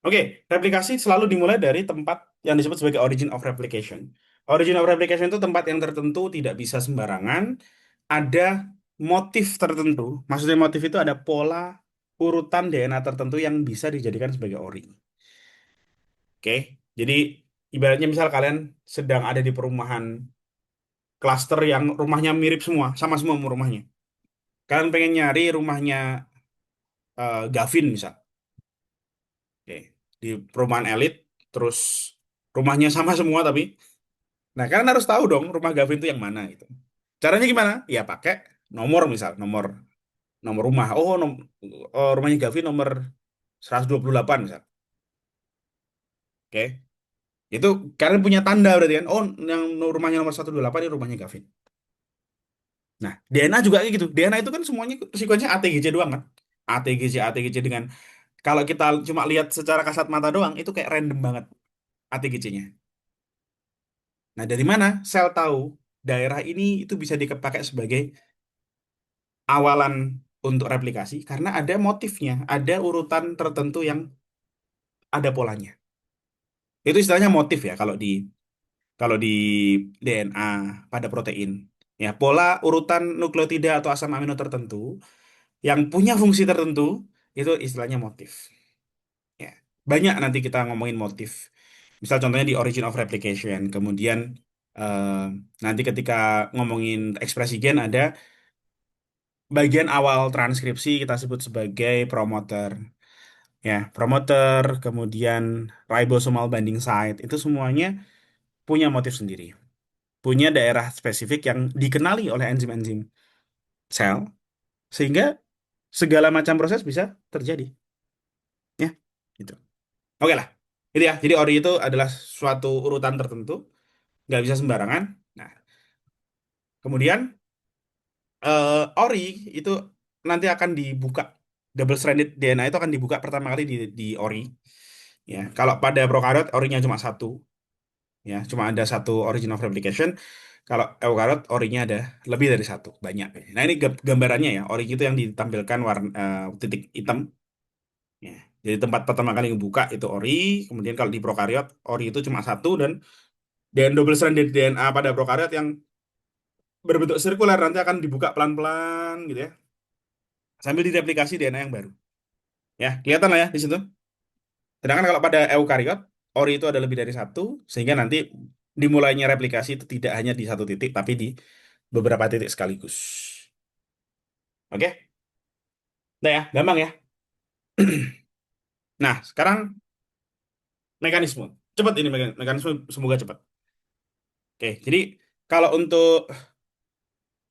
Oke, replikasi selalu dimulai dari tempat yang disebut sebagai origin of replication. Origin of replication itu tempat yang tertentu, tidak bisa sembarangan. Ada motif tertentu. Maksudnya motif itu ada pola urutan DNA tertentu yang bisa dijadikan sebagai ori. Oke, jadi ibaratnya misal kalian sedang ada di perumahan klaster yang rumahnya mirip semua, sama semua rumahnya. Kalian pengen nyari rumahnya Gavin misal. Oke. Di perumahan elit, terus rumahnya sama semua tapi, nah kalian harus tahu dong rumah Gavin itu yang mana gitu. Caranya gimana? Ya pakai nomor misal, nomor nomor rumah. Oh, rumahnya Gavin nomor 128 misal. Oke. Itu kalian punya tanda berarti kan. Oh, yang rumahnya nomor 128 ini rumahnya Gavin. Nah, DNA juga kayak gitu. DNA itu kan semuanya sekuensinya ATGC doang kan. ATGC ATGC dengan kalau kita cuma lihat secara kasat mata doang itu kayak random banget ATGC-nya. Nah, dari mana sel tahu daerah ini itu bisa dipakai sebagai awalan untuk replikasi? Karena ada motifnya, ada urutan tertentu yang ada polanya. Itu istilahnya motif ya kalau di DNA pada protein. Ya, pola urutan nukleotida atau asam amino tertentu yang punya fungsi tertentu itu istilahnya motif. Ya, banyak nanti kita ngomongin motif. Misal contohnya di origin of replication, kemudian eh, nanti ketika ngomongin ekspresi gen ada bagian awal transkripsi kita sebut sebagai promoter. Ya, promoter, kemudian ribosomal binding site, itu semuanya punya motif sendiri. Punya daerah spesifik yang dikenali oleh enzim-enzim sel, sehingga segala macam proses bisa terjadi. Ya, gitu. Oke lah. Itu ya. Jadi ori itu adalah suatu urutan tertentu, nggak bisa sembarangan. Nah, kemudian ori itu nanti akan dibuka. Double stranded DNA itu akan dibuka pertama kali di ori. Ya, kalau pada prokariot orinya cuma satu, ya, cuma ada satu origin of replication. Kalau eukariot orinya ada lebih dari satu, banyak. Nah, ini gambarannya ya. Ori itu yang ditampilkan warna titik hitam. Ya. Jadi tempat pertama kali ngebuka itu ori. Kemudian kalau di prokariot ori itu cuma satu dan double stranded DNA pada prokariot yang berbentuk sirkular nanti akan dibuka pelan-pelan gitu ya. Sambil direplikasi DNA yang baru. Ya, kelihatan lah ya di situ. Sedangkan kalau pada eukariot, ori itu ada lebih dari satu, sehingga nanti dimulainya replikasi itu tidak hanya di satu titik, tapi di beberapa titik sekaligus. Oke? Nah ya, gampang ya. Nah, sekarang mekanisme. Cepat ini mekanisme, semoga cepat. Oke, jadi kalau untuk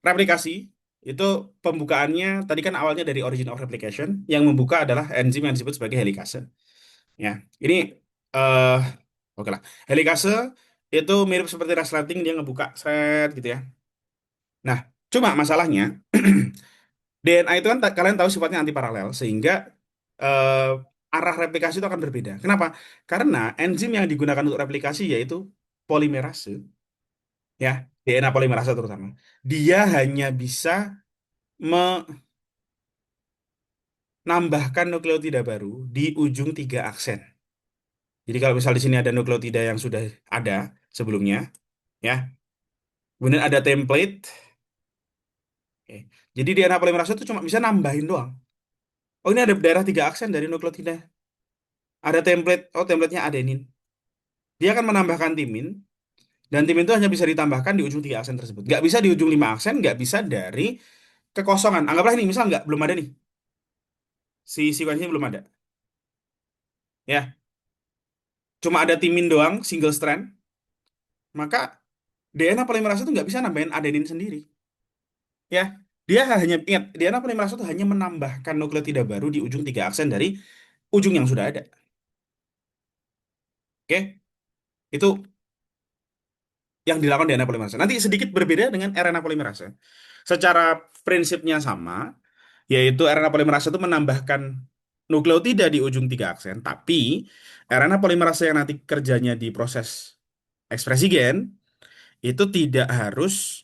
replikasi, itu pembukaannya, tadi kan awalnya dari origin of replication, yang membuka adalah enzim yang disebut sebagai helikase. Ya, ini eh oke lah. Helikase itu mirip seperti resleting, dia ngebuka set gitu ya. Nah, cuma masalahnya DNA itu kan kalian tahu sifatnya antiparalel sehingga eh, arah replikasi itu akan berbeda. Kenapa? Karena enzim yang digunakan untuk replikasi yaitu polimerase, ya, DNA polimerase terutama. Dia hanya bisa menambahkan nukleotida baru di ujung tiga aksen. Jadi kalau misal di sini ada nukleotida yang sudah ada sebelumnya, ya, kemudian ada template. Oke. Jadi DNA polimerase itu cuma bisa nambahin doang. Oh, ini ada daerah tiga aksen dari nukleotida. Ada template, oh templatenya adenin. Dia akan menambahkan timin, dan timin itu hanya bisa ditambahkan di ujung tiga aksen tersebut. Nggak bisa di ujung lima aksen, nggak bisa dari kekosongan. Anggaplah ini, misal nggak, belum ada nih. Si sekuensinya belum ada. Ya, cuma ada timin doang, single strand. Maka DNA polimerase itu nggak bisa nambahin adenin sendiri. Ya, dia hanya, ingat, DNA polimerase itu hanya menambahkan nukleotida baru di ujung tiga aksen dari ujung yang sudah ada. Oke, itu yang dilakukan DNA polimerase. Nanti sedikit berbeda dengan RNA polimerase. Secara prinsipnya sama, yaitu RNA polimerase itu menambahkan nukleotida di ujung tiga aksen, tapi RNA polimerase yang nanti kerjanya di proses ekspresi gen itu tidak harus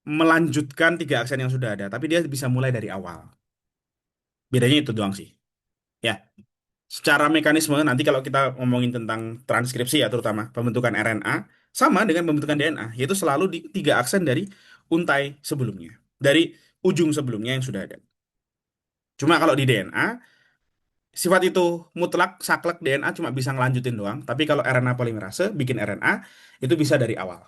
melanjutkan tiga aksen yang sudah ada, tapi dia bisa mulai dari awal. Bedanya itu doang sih. Ya, secara mekanisme nanti kalau kita ngomongin tentang transkripsi ya terutama pembentukan RNA sama dengan pembentukan DNA, yaitu selalu di tiga aksen dari untai sebelumnya, dari ujung sebelumnya yang sudah ada. Cuma kalau di DNA sifat itu mutlak saklek, DNA cuma bisa ngelanjutin doang, tapi kalau RNA polimerase bikin RNA itu bisa dari awal.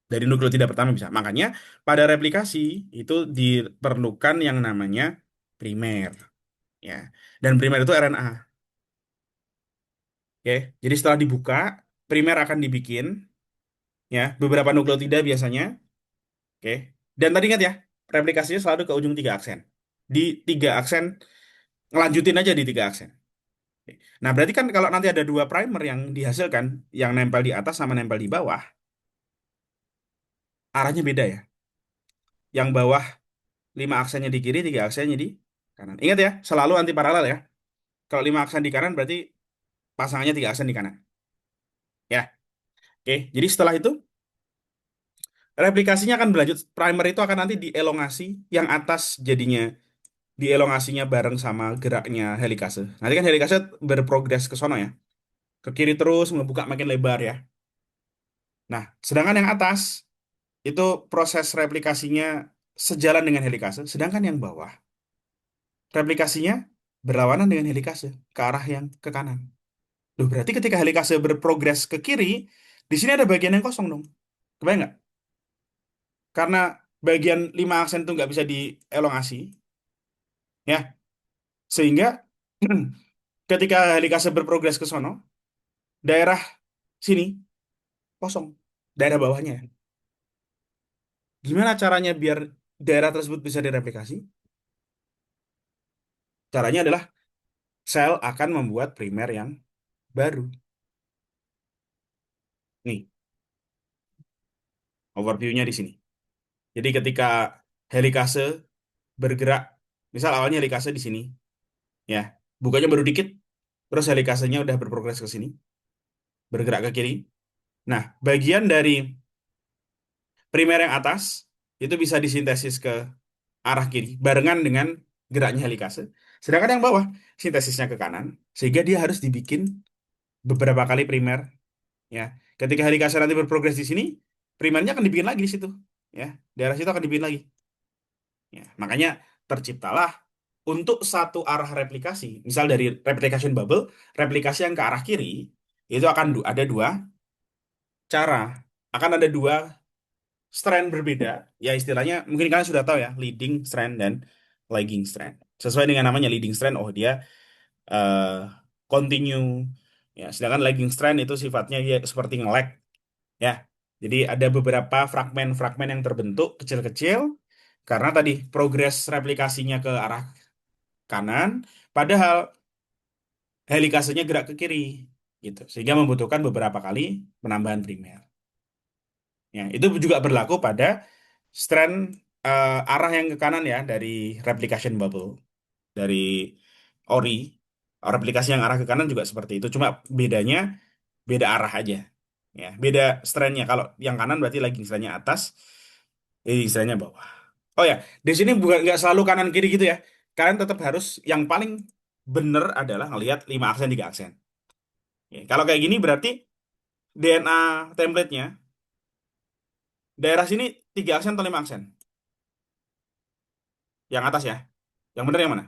Dari nukleotida pertama bisa. Makanya pada replikasi itu diperlukan yang namanya primer, ya. Dan primer itu RNA. Oke, jadi setelah dibuka, primer akan dibikin, ya, beberapa nukleotida biasanya. Oke. Dan tadi ingat ya, replikasinya selalu ke ujung tiga aksen. Di tiga aksen, ngelanjutin aja di tiga aksen. Oke. Nah, berarti kan kalau nanti ada dua primer yang dihasilkan, yang nempel di atas sama nempel di bawah, arahnya beda ya. Yang bawah lima aksennya di kiri, tiga aksennya di kanan. Ingat ya, selalu anti paralel ya. Kalau lima aksen di kanan berarti pasangannya tiga aksen di kanan. Ya, oke. Jadi setelah itu replikasinya akan berlanjut. Primer itu akan nanti dielongasi, yang atas jadinya dielongasinya bareng sama geraknya helikase. Nanti kan helikase berprogres ke sono ya. ke kiri terus ngebuka makin lebar ya. Nah, sedangkan yang atas itu proses replikasinya sejalan dengan helikase, sedangkan yang bawah replikasinya berlawanan dengan helikase ke arah yang ke kanan. Loh, berarti ketika helikase berprogres ke kiri, di sini ada bagian yang kosong dong. Kebayang nggak? Karena bagian 5 aksen itu nggak bisa dielongasi, ya. Sehingga ketika helikase berprogres ke sono, daerah sini kosong, daerah bawahnya. Gimana caranya biar daerah tersebut bisa direplikasi? Caranya adalah sel akan membuat primer yang baru. Nih, overview-nya di sini. Jadi ketika helikase bergerak, misal awalnya helikase di sini, ya, bukanya baru dikit, terus helikasenya udah berprogres ke sini, bergerak ke kiri. Nah, bagian dari primer yang atas itu bisa disintesis ke arah kiri, barengan dengan geraknya helikase. Sedangkan yang bawah, sintesisnya ke kanan, sehingga dia harus dibikin beberapa kali primer. Ya, ketika helikase nanti berprogres di sini, primernya akan dibikin lagi di situ. Ya, daerah situ akan dibikin lagi. Ya, makanya terciptalah untuk satu arah replikasi, misal dari replication bubble, replikasi yang ke arah kiri, itu akan ada dua cara. Akan ada dua strand berbeda. Ya istilahnya, mungkin kalian sudah tahu ya, leading strand dan lagging strand. Sesuai dengan namanya leading strand, oh dia eh, continue. Ya, sedangkan lagging strand itu sifatnya dia seperti nge-lag. Ya, jadi ada beberapa fragmen-fragmen yang terbentuk kecil-kecil karena tadi progres replikasinya ke arah kanan, padahal helikasenya gerak ke kiri, gitu. Sehingga membutuhkan beberapa kali penambahan primer. Ya, itu juga berlaku pada strand arah yang ke kanan ya dari replication bubble dari ORI. Replikasi yang arah ke kanan juga seperti itu, cuma bedanya beda arah aja. Ya, beda strandnya. Kalau yang kanan berarti lagi strandnya atas, jadi strandnya bawah. Oh ya, di sini bukan nggak selalu kanan kiri gitu ya. Kalian tetap harus yang paling bener adalah ngelihat 5 aksen 3 aksen. Ya, kalau kayak gini berarti DNA template-nya daerah sini 3 aksen atau 5 aksen. Yang atas ya. Yang bener yang mana?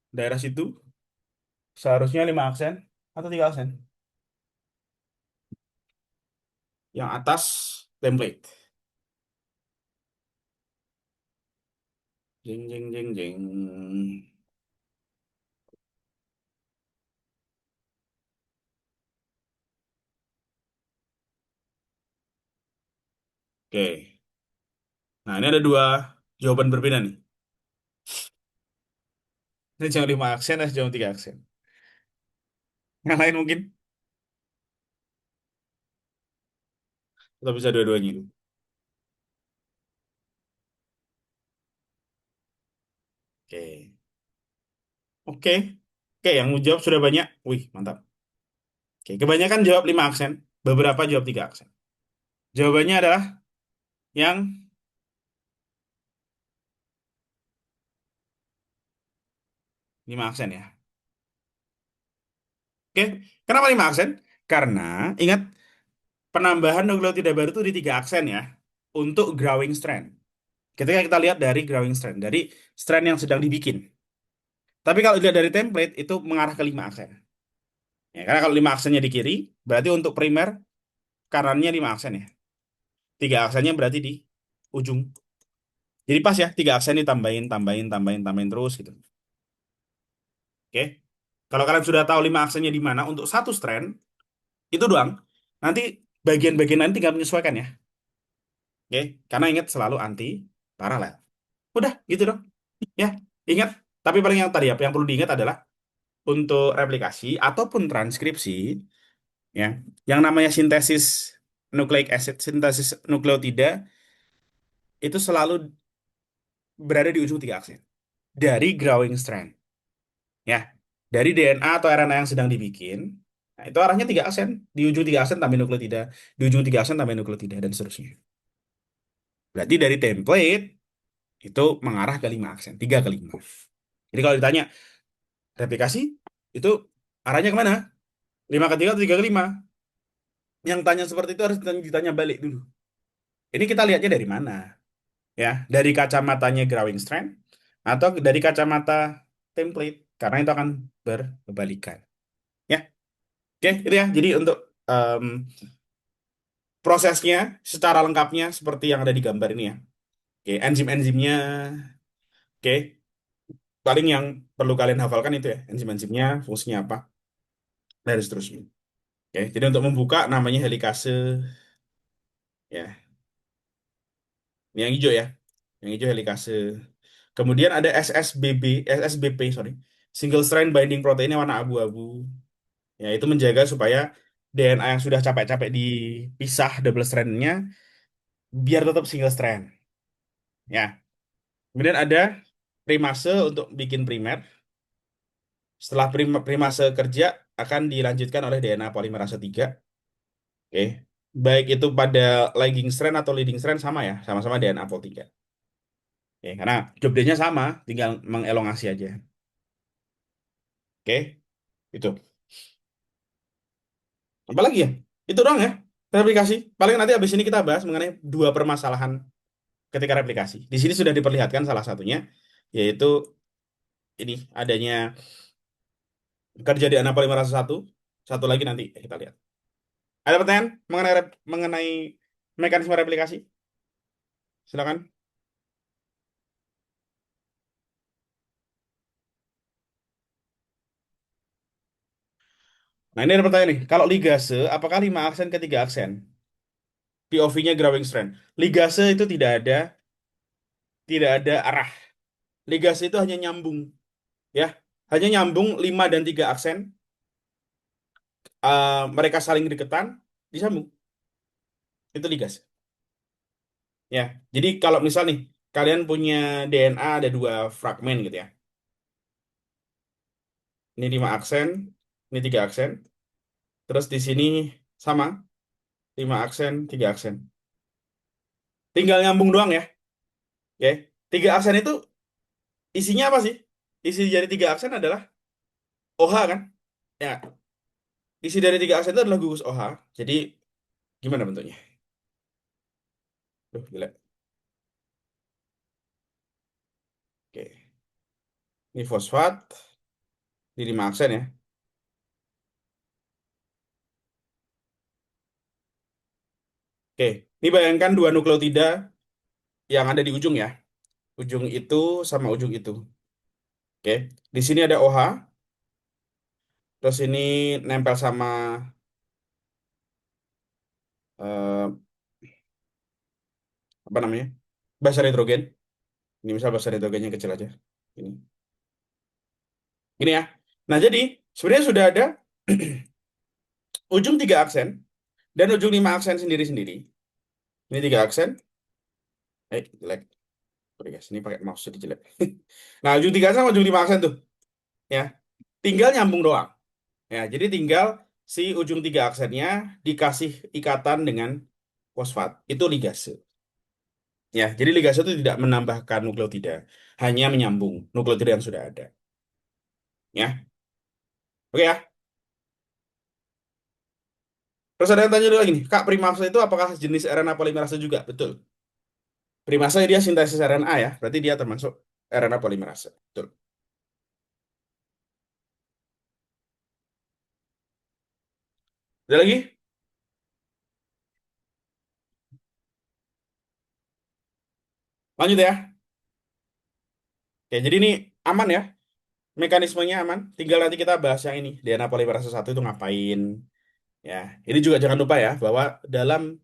Daerah situ seharusnya 5 aksen atau 3 aksen. Yang atas template. Jeng jeng jeng jeng. Oke. Nah, ini ada dua jawaban berbeda nih. Ini jam 5 aksen dan jam 3 aksen. Yang lain mungkin atau bisa dua-duanya itu. Oke. Oke. Oke, yang mau jawab sudah banyak. Wih, mantap. Oke, kebanyakan jawab 5 aksen, beberapa jawab 3 aksen. Jawabannya adalah yang 5 aksen ya. Oke, kenapa 5 aksen? Karena ingat penambahan nukleotida baru itu di 3 aksen ya untuk growing strand. Ketika kita lihat dari growing strand, dari strand yang sedang dibikin. Tapi kalau dilihat dari template itu mengarah ke 5 aksen. Ya, karena kalau 5 aksennya di kiri, berarti untuk primer kanannya 5 aksen ya. 3 aksennya berarti di ujung. Jadi pas ya, 3 aksen ditambahin, tambahin, tambahin, tambahin terus gitu. Oke. Kalau kalian sudah tahu 5 aksennya di mana untuk satu strand, itu doang. Nanti bagian-bagian nanti tinggal menyesuaikan ya. Oke. Karena ingat selalu anti paralel. Udah, gitu dong. Ya, ingat. Tapi paling yang tadi apa yang perlu diingat adalah untuk replikasi ataupun transkripsi, ya, yang namanya sintesis nucleic acid, sintesis nukleotida itu selalu berada di ujung 3 aksen dari growing strand. Ya, dari DNA atau RNA yang sedang dibikin, nah itu arahnya 3 aksen. Di ujung 3 aksen tambah nukleotida, di ujung 3 aksen tambah nukleotida dan seterusnya. Berarti dari template itu mengarah ke 5 aksen, 3 ke 5. Jadi kalau ditanya replikasi, itu arahnya kemana? 5 ke 3 atau 3 ke 5? Yang tanya seperti itu harus ditanya balik dulu. Ini kita lihatnya dari mana? Ya, dari kacamatanya Grawing Strength atau dari kacamata template, karena itu akan berbalikan. Ya, oke, itu ya. Jadi untuk em, prosesnya secara lengkapnya seperti yang ada di gambar ini ya. Oke, enzim-enzimnya, oke, paling yang perlu kalian hafalkan itu ya, enzim-enzimnya, fungsinya apa, dan seterusnya. Oke, jadi untuk membuka namanya helikase, ya, ini yang hijau ya, yang hijau helikase. Kemudian ada SSBP, sorry, single strand binding proteinnya warna abu-abu. Ya, itu menjaga supaya DNA yang sudah capek-capek dipisah double strandnya biar tetap single strand. Ya, kemudian ada primase untuk bikin primer. Setelah primase kerja akan dilanjutkan oleh DNA polimerase 3. Oke. Baik itu pada lagging strand atau leading strand sama ya, sama-sama DNA pol 3. Oke, karena job desk-nya sama, tinggal mengelongasi aja. Oke, itu. Apalagi ya? Itu doang ya. Replikasi. Paling nanti habis ini kita bahas mengenai dua permasalahan ketika replikasi. Di sini sudah diperlihatkan salah satunya, yaitu ini adanya kerja DNA polimerase 1. Satu lagi nanti kita lihat. Ada pertanyaan mengenai mekanisme replikasi? Silakan. Nah, ini ada pertanyaan nih. Kalau ligase, apakah 5 aksen ke 3 aksen? POV-nya growing strand. Ligase itu tidak ada arah. Ligase itu hanya nyambung, ya. Hanya nyambung 5 dan 3 aksen. Mereka saling deketan, disambung. Itu ligase. Ya. Jadi kalau misal nih, kalian punya DNA ada 2 fragmen gitu ya. Ini 5 aksen, ini 3 aksen. Terus di sini sama, 5 aksen, 3 aksen. Tinggal nyambung doang ya. Oke. 3 aksen itu isinya apa sih? Isi dari 3 aksen adalah OH kan? Ya, isi dari 3 aksen itu adalah gugus OH. Jadi gimana bentuknya? Duh, gila. Oke. Ini fosfat di 5 aksen ya. Oke. Ini bayangkan dua nukleotida yang ada di ujung ya. Ujung itu sama ujung itu. Oke. Di sini ada OH. Terus ini nempel sama eh, apa namanya? Basa nitrogen. Ini misal basa nitrogennya kecil aja. Ini. Gini ya. Nah, jadi sebenarnya sudah ada ujung 3 aksen dan ujung 5 aksen sendiri-sendiri. Ini 3 aksen. Jelek. Sorry guys, ini pakai mouse jadi jelek. Nah, ujung 3 aksen sama ujung 5 aksen tuh. Ya, tinggal nyambung doang. Ya, jadi tinggal si ujung 3 aksennya dikasih ikatan dengan fosfat. Itu ligase. Ya, jadi ligase itu tidak menambahkan nukleotida, hanya menyambung nukleotida yang sudah ada. Ya, oke ya. Terus ada yang tanya lagi nih, Kak, primase itu apakah jenis RNA polimerase juga? Betul. Primase dia sintesis RNA ya, berarti dia termasuk RNA polimerase. Betul. Ada lagi? Lanjut ya. Oke, jadi ini aman ya. Mekanismenya aman. Tinggal nanti kita bahas yang ini. DNA polimerase 1 itu ngapain? Ya, ini juga jangan lupa ya bahwa dalam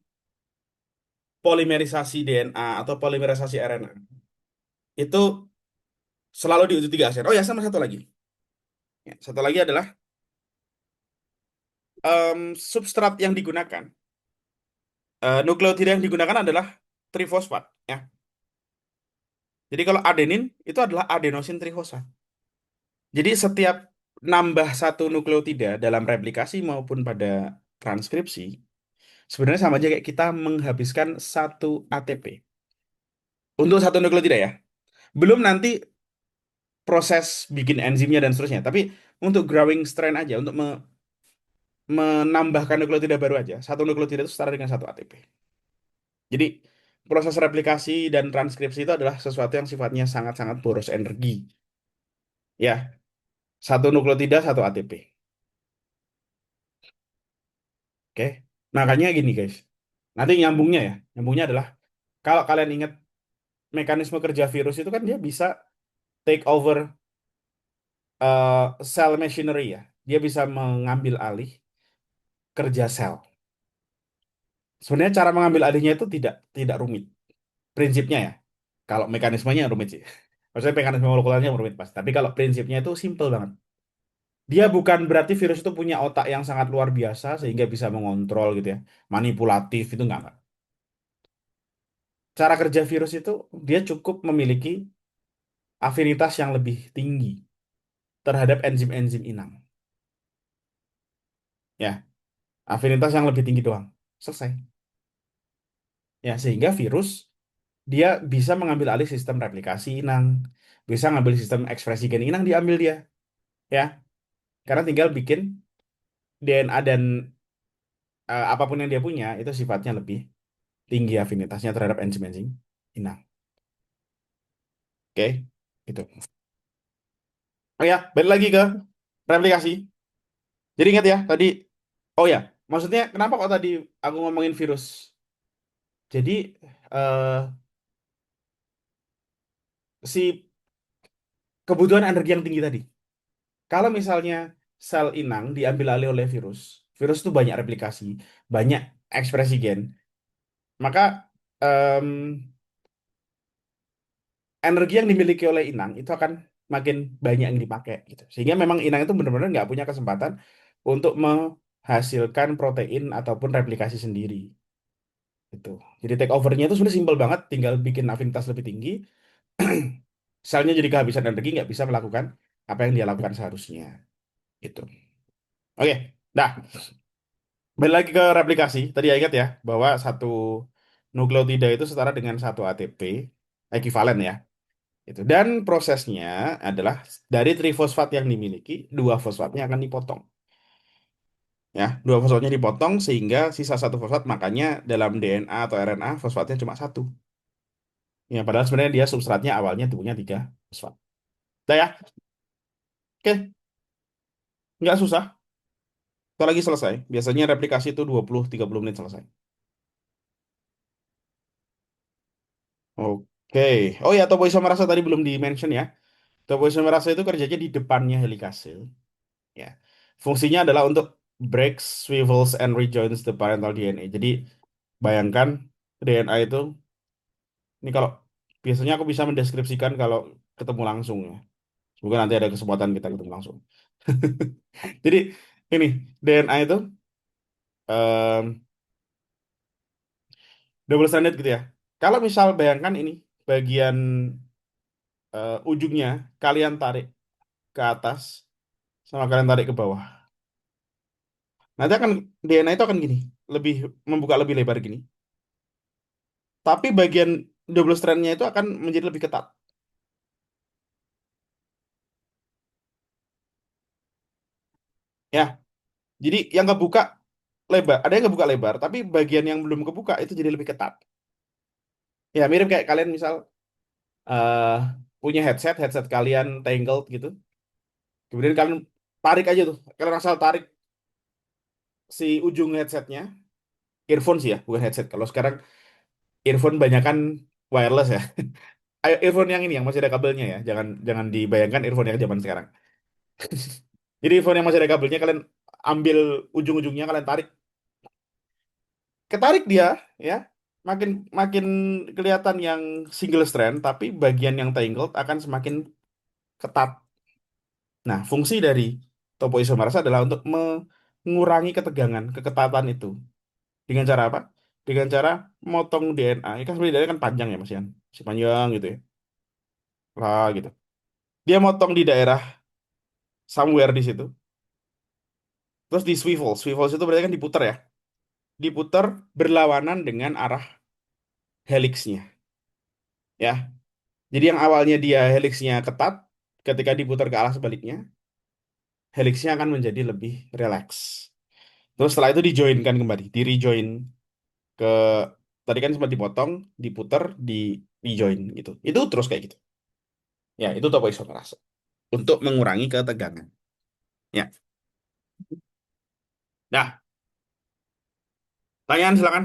polimerisasi DNA atau polimerisasi RNA itu selalu diuji 3 aksen. Oh ya, sama satu lagi. Ya, satu lagi adalah substrat yang digunakan. Nukleotida yang digunakan adalah trifosfat. Ya. Jadi kalau adenin itu adalah adenosin trifosa. Jadi setiap nambah satu nukleotida dalam replikasi maupun pada transkripsi sebenarnya sama aja kayak kita menghabiskan satu ATP. Untuk satu nukleotida ya. Belum nanti proses bikin enzimnya dan seterusnya. Tapi untuk growing strain aja, untuk menambahkan nukleotida baru aja, satu nukleotida itu setara dengan satu ATP. Jadi proses replikasi dan transkripsi itu adalah sesuatu yang sifatnya sangat-sangat boros energi. Ya, satu nukleotida satu ATP. Oke. Makanya gini guys. Nanti nyambungnya ya. Nyambungnya adalah kalau kalian ingat mekanisme kerja virus itu kan dia bisa take over cell machinery ya. Dia bisa mengambil alih kerja sel. Sebenarnya cara mengambil alihnya itu tidak tidak rumit. Prinsipnya ya. Kalau mekanismenya rumit sih. Maksudnya mekanisme molekulernya rumit pas. Tapi kalau prinsipnya itu simple banget. Dia bukan berarti virus itu punya otak yang sangat luar biasa sehingga bisa mengontrol gitu ya. Manipulatif itu enggak. Cara kerja virus itu dia cukup memiliki afinitas yang lebih tinggi terhadap enzim-enzim inang. Ya, afinitas yang lebih tinggi doang. Selesai. Ya, sehingga virus dia bisa mengambil alih sistem replikasi inang, bisa ngambil sistem ekspresi gen inang diambil dia. Ya, karena tinggal bikin DNA dan apapun yang dia punya itu sifatnya lebih tinggi afinitasnya terhadap enzim-enzim inang. Oke, gitu. Oh ya, balik lagi ke replikasi. Jadi ingat ya tadi. Oh ya, maksudnya kenapa kok tadi aku ngomongin virus? Jadi eh, si kebutuhan energi yang tinggi tadi. Kalau misalnya sel inang diambil alih oleh virus, virus itu banyak replikasi, banyak ekspresi gen, maka em, energi yang dimiliki oleh inang itu akan makin banyak yang dipakai gitu. Sehingga memang inang itu benar-benar nggak punya kesempatan untuk menghasilkan protein ataupun replikasi sendiri. Gitu. Jadi take overnya itu sebenarnya simpel banget, tinggal bikin afinitas lebih tinggi, selnya jadi kehabisan energi, nggak bisa melakukan apa yang dia lakukan seharusnya. Gitu. Oke, dah. Balik lagi ke replikasi. Tadi ya ingat ya, bahwa satu nukleotida itu setara dengan satu ATP, ekuivalen ya. Itu. Dan prosesnya adalah dari trifosfat yang dimiliki, dua fosfatnya akan dipotong. Ya, dua fosfatnya dipotong sehingga sisa satu fosfat, makanya dalam DNA atau RNA fosfatnya cuma satu. Ya, padahal sebenarnya dia substratnya awalnya tubuhnya tiga fosfat. Udah ya, oke, nggak susah. Kalau lagi selesai. Biasanya replikasi itu 20-30 menit selesai. Oke. Oh ya, topoisomerase tadi belum di-mention ya. Topoisomerase itu kerjanya di depannya helikase. Ya. Fungsinya adalah untuk breaks, swivels, and rejoins the parental DNA. Jadi bayangkan DNA itu, ini kalau biasanya aku bisa mendeskripsikan kalau ketemu langsung ya. Semoga nanti ada kesempatan kita ketemu langsung. Jadi ini DNA itu em, double stranded gitu ya. Kalau misal bayangkan ini bagian ujungnya kalian tarik ke atas sama kalian tarik ke bawah. Nanti akan DNA itu akan gini, lebih membuka lebih lebar gini. Tapi bagian double strandnya itu akan menjadi lebih ketat. Ya, jadi yang kebuka lebar, ada yang kebuka lebar, tapi bagian yang belum kebuka itu jadi lebih ketat. Ya, mirip kayak kalian misal eh punya headset kalian tangled gitu. Kemudian kalian tarik aja tuh. Kalian asal tarik si ujung headsetnya, earphone sih ya, bukan headset. Kalau sekarang earphone banyak kan wireless ya. Ayo earphone yang ini yang masih ada kabelnya ya. Jangan jangan dibayangkan earphone yang zaman sekarang. Jadi earphone yang masih ada kabelnya kalian ambil ujung-ujungnya kalian tarik, ketarik dia ya. Makin makin kelihatan yang single strand tapi bagian yang tangled akan semakin ketat. Nah, fungsi dari topoisomerase adalah untuk mengurangi ketegangan, keketatan itu. Dengan cara apa? Dengan cara motong DNA. Ini kan sebenarnya DNA kan panjang ya Mas Yan. Si panjang gitu ya. Lah gitu. Dia motong di daerah somewhere di situ. Terus di swivel. Swivel itu berarti kan diputer ya. Diputer berlawanan dengan arah helixnya. Ya. Jadi yang awalnya dia heliksnya ketat, ketika diputar ke arah sebaliknya, heliksnya akan menjadi lebih rileks. Terus setelah itu dijoinkan kembali, di rejoin ke tadi kan sempat dipotong, diputar, di rejoin gitu. Itu terus kayak gitu. Ya, itu topoisomerase untuk mengurangi ketegangan. Ya. Nah, pertanyaan silakan.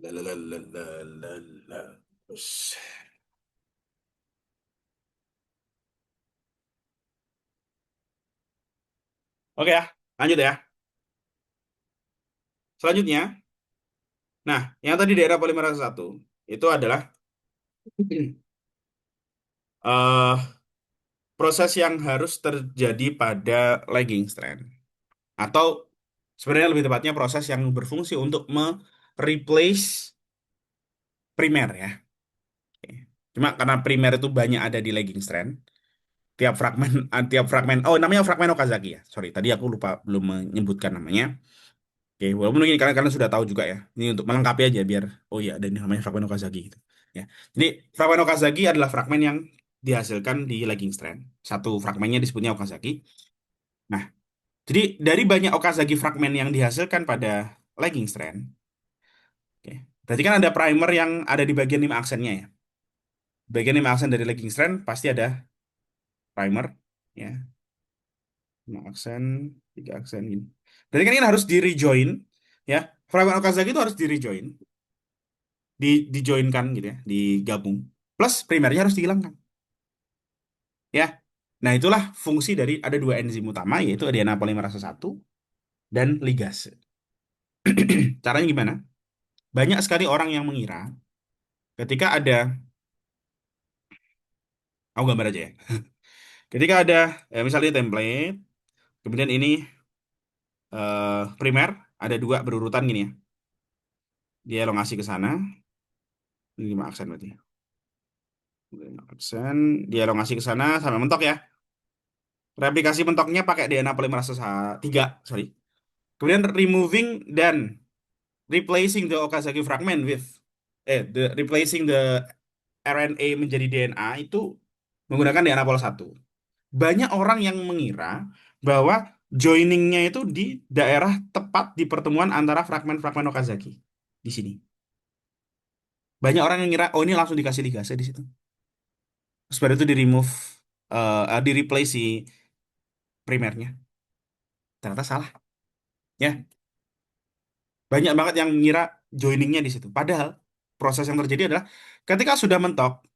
Lalalalalalala. Terus. Oke ya, lanjut ya. Selanjutnya, nah, yang tadi daerah polimerase satu itu adalah eh proses yang harus terjadi pada lagging strand. Atau sebenarnya lebih tepatnya proses yang berfungsi untuk mereplace primer ya. Oke. Cuma karena primer itu banyak ada di lagging strand, tiap fragmen, oh namanya fragmen Okazaki ya. Sorry, tadi aku lupa belum menyebutkan namanya. Oke, walaupun mungkin kalian sudah tahu juga ya. Ini untuk melengkapi aja biar oh iya ada ini namanya fragmen Okazaki gitu. Ya. Jadi fragmen Okazaki adalah fragmen yang dihasilkan di lagging strand. Satu fragmennya disebutnya Okazaki. Nah, jadi dari banyak Okazaki fragmen yang dihasilkan pada lagging strand, oke. Berarti kan ada primer yang ada di bagian 5 aksennya ya. Bagian 5 aksen dari lagging strand pasti ada primer ya. 5 aksen, 3 aksen ini. Berarti kan ini harus di rejoin ya. Fragmen Okazaki itu harus di rejoin, dijoinkan gitu ya, digabung. Plus primernya harus dihilangkan ya. Nah, itulah fungsi dari ada dua enzim utama yaitu DNA polimerase satu dan ligase. Caranya gimana? Banyak sekali orang yang mengira ketika ada, aku gambar aja ya. Ketika ada misalnya template, kemudian ini primer, ada dua berurutan gini ya. Dia elongasi ke sana, ini 5 aksen berarti. 5 aksen, dia elongasi ke sana sampai mentok ya. Replikasi mentoknya pakai DNA polimerase 3, sorry. Kemudian removing dan replacing the Okazaki fragment with replacing the RNA menjadi DNA itu menggunakan DNA pol 1. Banyak orang yang mengira bahwa joiningnya itu di daerah tepat di pertemuan antara fragmen-fragmen Okazaki di sini. Banyak orang yang ngira, oh ini langsung dikasih ligase di situ. Sebenarnya itu di remove, di replace si primernya. Ternyata salah. Ya, banyak banget yang ngira joiningnya di situ. Padahal proses yang terjadi adalah ketika sudah mentok,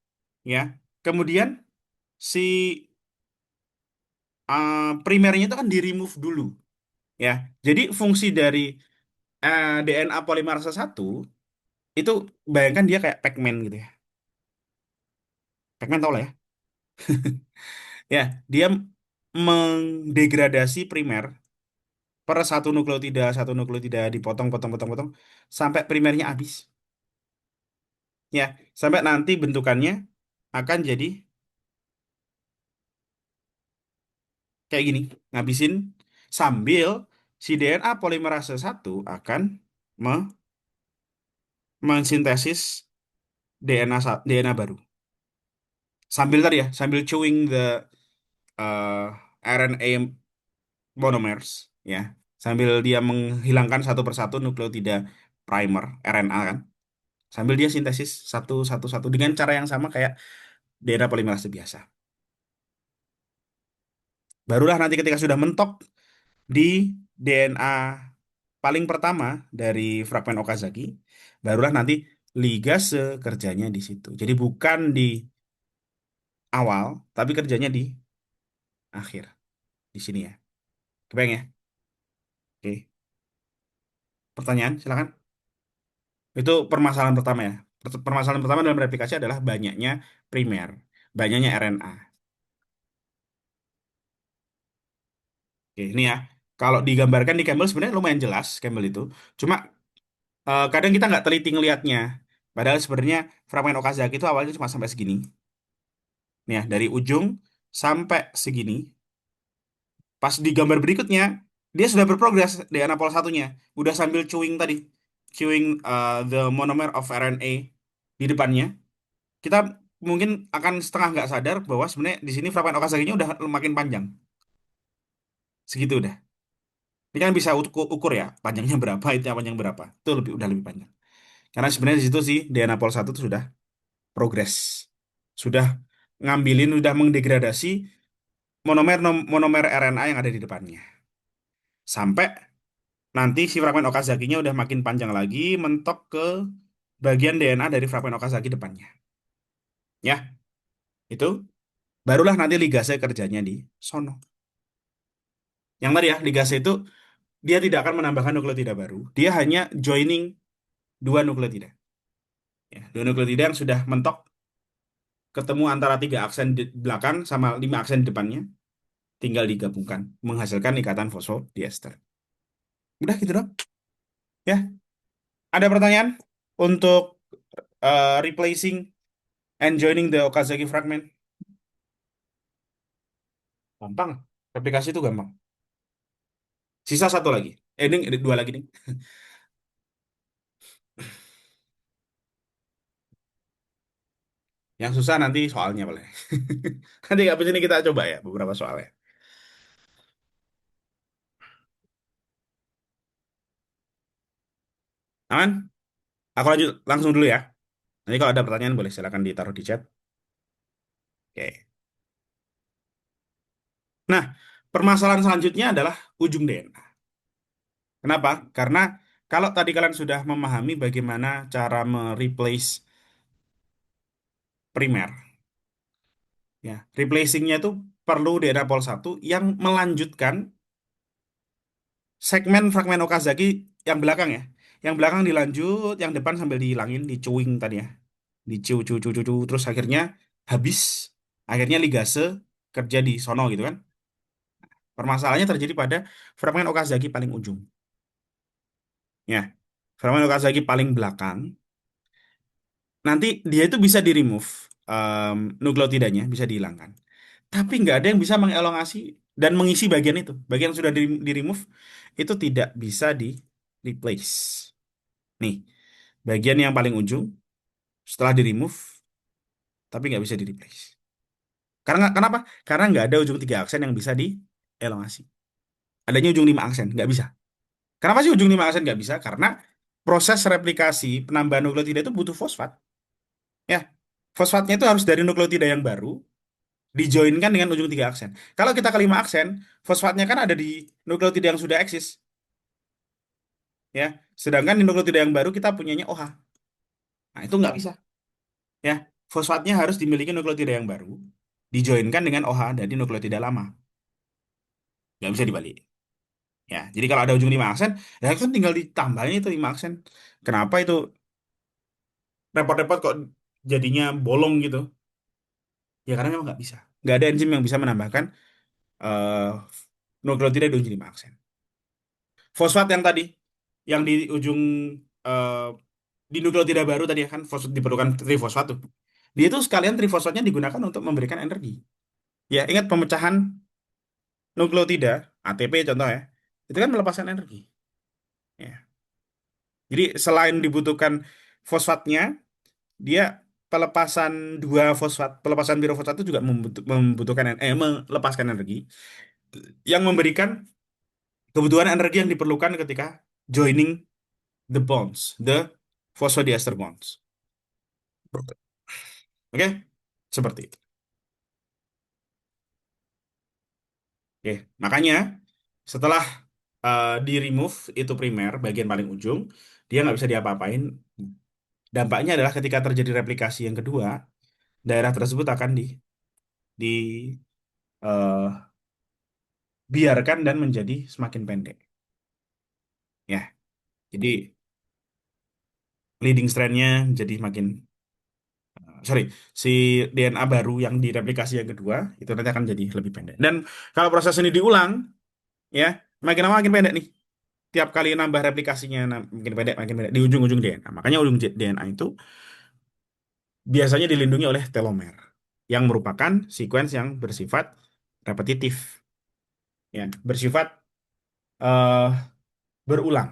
ya, kemudian si primernya itu kan di remove dulu, ya. Jadi fungsi dari DNA polimerase satu itu bayangkan dia kayak Pac-Man gitu ya. Pac-Man tau lah ya. Ya, dia mendegradasi primer per satu nukleotida dipotong, potong, potong, potong sampai primernya habis. Ya, sampai nanti bentukannya akan jadi kayak gini, ngabisin sambil si DNA polimerase satu akan me- mensintesis DNA baru. Sambil tadi ya, sambil chewing the RNA monomers ya, sambil dia menghilangkan satu persatu nukleotida primer RNA kan, sambil dia sintesis satu satu satu dengan cara yang sama kayak DNA polimerase biasa. Barulah nanti ketika sudah mentok di DNA paling pertama dari fragmen Okazaki, barulah nanti ligase kerjanya di situ. Jadi bukan di awal, tapi kerjanya di akhir. Di sini ya. Kebayang ya? Oke. Pertanyaan, silakan. Itu permasalahan pertama ya. Permasalahan pertama dalam replikasi adalah banyaknya primer, banyaknya RNA. Oke, ini ya. Kalau digambarkan di Campbell sebenarnya lumayan jelas Campbell itu. Cuma kadang kita nggak teliti ngelihatnya. Padahal sebenarnya fragmen Okazaki itu awalnya cuma sampai segini. Nih ya, dari ujung sampai segini. Pas di gambar berikutnya, Dia sudah berprogres DNA pol satunya, udah sambil chewing tadi, chewing the monomer of RNA di depannya. Kita mungkin akan setengah nggak sadar bahwa sebenarnya di sini fragmen Okazaki-nya udah makin panjang, segitu udah. Ini kan bisa ukur ya, panjangnya berapa, itu panjang berapa, itu udah lebih panjang. Karena sebenarnya di situ sih DNA pol satu itu sudah progres, sudah ngambilin, udah mengdegradasi monomer RNA yang ada di depannya. Sampai nanti si fragmen Okazaki-nya udah makin panjang lagi, mentok ke bagian DNA dari fragmen Okazaki depannya. Ya, itu barulah nanti ligase kerjanya di sono. Yang tadi ya, ligase itu dia tidak akan menambahkan nukleotida baru, dia hanya joining dua nukleotida. Ya, dua nukleotida yang sudah mentok ketemu antara tiga aksen di belakang sama lima aksen di depannya, tinggal digabungkan menghasilkan ikatan fosfodiester. Udah gitu dong. Ya, ada pertanyaan untuk replacing and joining the Okazaki fragment? Gampang. Replikasi itu gampang. Sisa satu lagi. Ini dua lagi nih. Yang susah nanti soalnya boleh. Nanti habis ini kita coba ya beberapa soalnya. Aman? Aku lanjut langsung dulu ya. Nanti kalau ada pertanyaan boleh silakan ditaruh di chat. Oke. Nah, permasalahan selanjutnya adalah ujung DNA. Kenapa? Karena kalau tadi kalian sudah memahami bagaimana cara mereplace primer, ya, replacingnya itu perlu DNA pol satu yang melanjutkan segmen fragmen Okazaki yang belakang ya. Yang belakang dilanjut, yang depan sambil dihilangin, dicuing tadi ya. Dicu, cu, cu, cu, cu, terus akhirnya habis. Akhirnya ligase kerja di sono gitu kan. Permasalahannya terjadi pada fragmen Okazaki paling ujung. Ya, fragmen Okazaki paling belakang. Nanti dia itu bisa di-remove. Nukleotidanya bisa dihilangkan. Tapi nggak ada yang bisa mengelongasi dan mengisi bagian itu. Bagian yang sudah di-remove itu tidak bisa di-replace. Nih, bagian yang paling ujung setelah di-remove tapi nggak bisa di-replace. Kenapa? Karena nggak ada ujung tiga aksen yang bisa dielongasi. Adanya ujung lima aksen, nggak bisa. Kenapa sih ujung lima aksen nggak bisa? Karena proses replikasi penambahan nukleotida itu butuh fosfat. Ya, fosfatnya itu harus dari nukleotida yang baru dijoinkan dengan ujung tiga aksen. Kalau kita ke lima aksen, fosfatnya kan ada di nukleotida yang sudah eksis. Ya, sedangkan di nukleotida yang baru kita punyanya OH. Nah, itu nggak bisa. Ya, fosfatnya harus dimiliki nukleotida yang baru, dijoinkan dengan OH dari nukleotida lama. Nggak bisa dibalik. Ya, jadi kalau ada ujung lima aksen, ya kan tinggal ditambahin itu lima aksen. Kenapa itu repot-repot kok jadinya bolong gitu? Ya karena memang nggak bisa. Nggak ada enzim yang bisa menambahkan eh nukleotida di ujung lima aksen. Fosfat yang tadi, yang di ujung eh, di nukleotida baru tadi ya kan fosfat diperlukan trifosfat tuh. Dia itu sekalian trifosfatnya digunakan untuk memberikan energi. Ya, ingat pemecahan nukleotida, ATP contoh ya, itu kan melepaskan energi. Ya. Jadi selain dibutuhkan fosfatnya, dia pelepasan dua fosfat, pelepasan pirofosfat itu juga membutuhkan melepaskan energi yang memberikan kebutuhan energi yang diperlukan ketika joining the bonds, the phosphodiester bonds. Oke, seperti itu. Oke, makanya setelah di remove itu primer bagian paling ujung, dia nggak bisa diapa-apain. Dampaknya adalah ketika terjadi replikasi yang kedua, daerah tersebut akan dibiarkan dan menjadi semakin pendek. Ya, jadi leading strand-nya jadi makin sorry, si DNA baru yang direplikasi yang kedua itu nanti akan jadi lebih pendek. Dan kalau proses ini diulang, ya makin lama makin pendek nih. Tiap kali nambah replikasinya makin pendek di ujung-ujung DNA. Makanya ujung DNA itu biasanya dilindungi oleh telomer yang merupakan sequence yang bersifat repetitif, ya bersifat eh, berulang.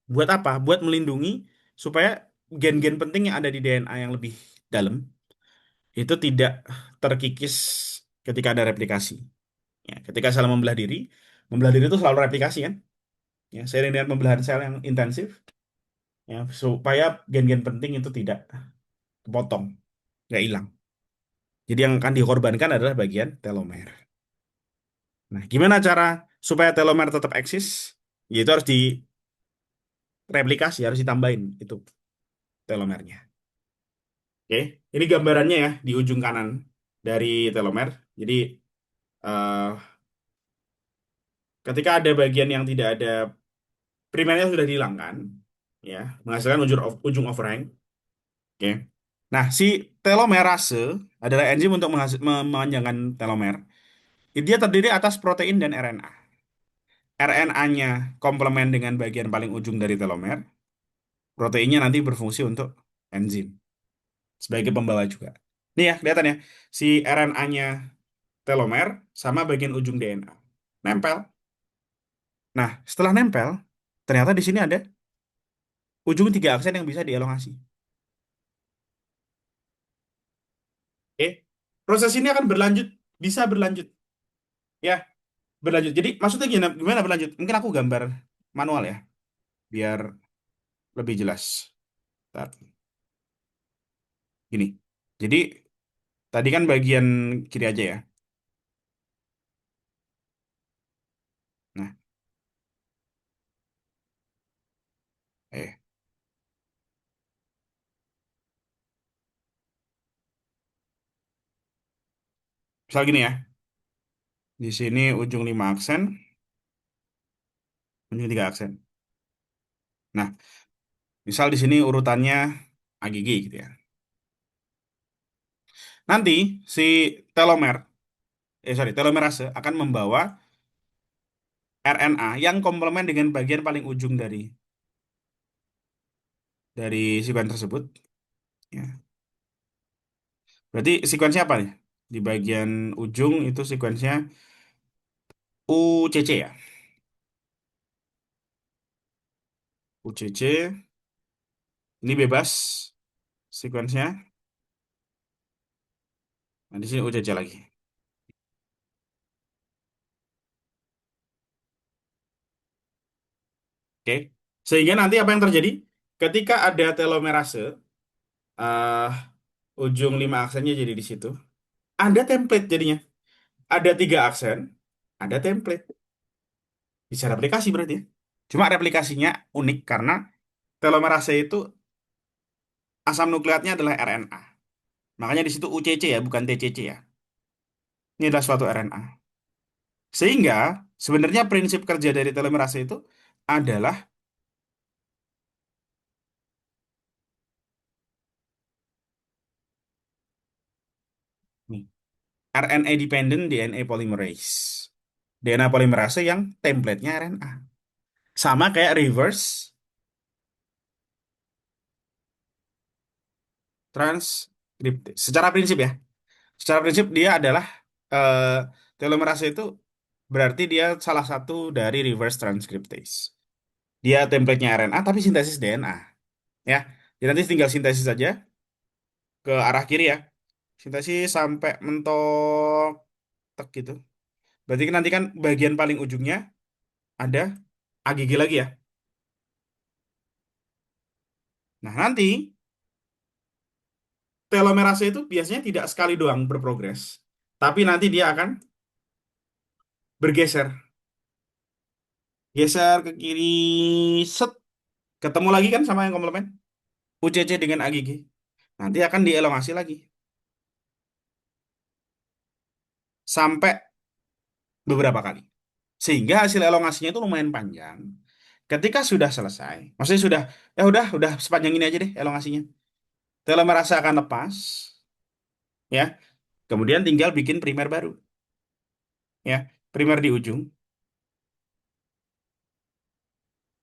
Buat apa? Buat melindungi supaya gen-gen penting yang ada di DNA yang lebih dalam itu tidak terkikis ketika ada replikasi. Ya, ketika sel membelah diri itu selalu replikasi kan? Ya, seiring dengan pembelahan sel yang intensif, ya, supaya gen-gen penting itu tidak kepotong, nggak hilang. Jadi yang akan dikorbankan adalah bagian telomer. Nah, gimana cara supaya telomer tetap eksis? Yaitu harus direplikasi, harus ditambahin itu telomernya. Oke, ini gambarannya ya di ujung kanan dari telomer. Jadi eh, ketika ada bagian yang tidak ada primernya sudah dihilangkan, ya menghasilkan ujung overhang. Oke. Nah, si telomerase adalah enzim untuk memanjangkan telomer. Dia terdiri atas protein dan RNA. RNA-nya komplement dengan bagian paling ujung dari telomer. Proteinnya nanti berfungsi untuk enzim sebagai pembawa juga. Nih ya, kelihatan ya. Si RNA-nya telomer sama bagian ujung DNA. Nempel. Nah, setelah nempel, ternyata di sini ada ujung tiga aksen yang bisa dielongasi. Oke. Proses ini akan berlanjut, bisa berlanjut. Ya, berlanjut. Jadi maksudnya gimana, gimana berlanjut? Mungkin aku gambar manual ya, biar lebih jelas. Bentar. Gini. Jadi tadi kan bagian kiri aja ya. Nah, eh, misal gini ya. Di sini ujung 5 aksen, ujung 3 aksen. Nah, misal di sini urutannya AGG gitu ya. Nanti si telomer, telomerase akan membawa RNA yang komplement dengan bagian paling ujung dari sekuens tersebut. Ya. Berarti sekuensnya apa nih? Di bagian ujung itu sekuensnya UCC ya. UCC, ini bebas sekuensnya. Nah, di sini UCC lagi. Oke. Sehingga nanti apa yang terjadi? Ketika ada telomerase, eh ujung 5 aksennya jadi di situ. Ada template jadinya. Ada 3 aksen, ada template. Bisa replikasi berarti ya. Cuma replikasinya unik karena telomerase itu asam nukleatnya adalah RNA. Makanya di situ UCC ya, bukan TCC ya. Ini adalah suatu RNA. Sehingga sebenarnya prinsip kerja dari telomerase itu adalah nih, RNA dependent DNA polymerase. DNA polymerase yang templatenya RNA. Sama kayak reverse transkriptase. Secara prinsip ya. Secara prinsip dia adalah eh, telomerase itu berarti dia salah satu dari reverse transcriptase. Dia templatenya RNA tapi sintesis DNA. Ya, jadi nanti tinggal sintesis saja ke arah kiri ya. Sintesis sampai mentok tek gitu. Berarti kan nanti kan bagian paling ujungnya ada AGG lagi ya. Nah, nanti telomerase itu biasanya tidak sekali doang berprogres, tapi nanti dia akan bergeser, geser ke kiri, set, ketemu lagi kan sama yang komplement, UCC dengan AGG. Nanti akan dielongasi lagi sampai beberapa kali. Sehingga hasil elongasinya itu lumayan panjang. Ketika sudah selesai, maksudnya sudah, ya udah sepanjang ini aja deh elongasinya. Telomerase akan lepas, ya. Kemudian tinggal bikin primer baru, ya. Primer di ujung.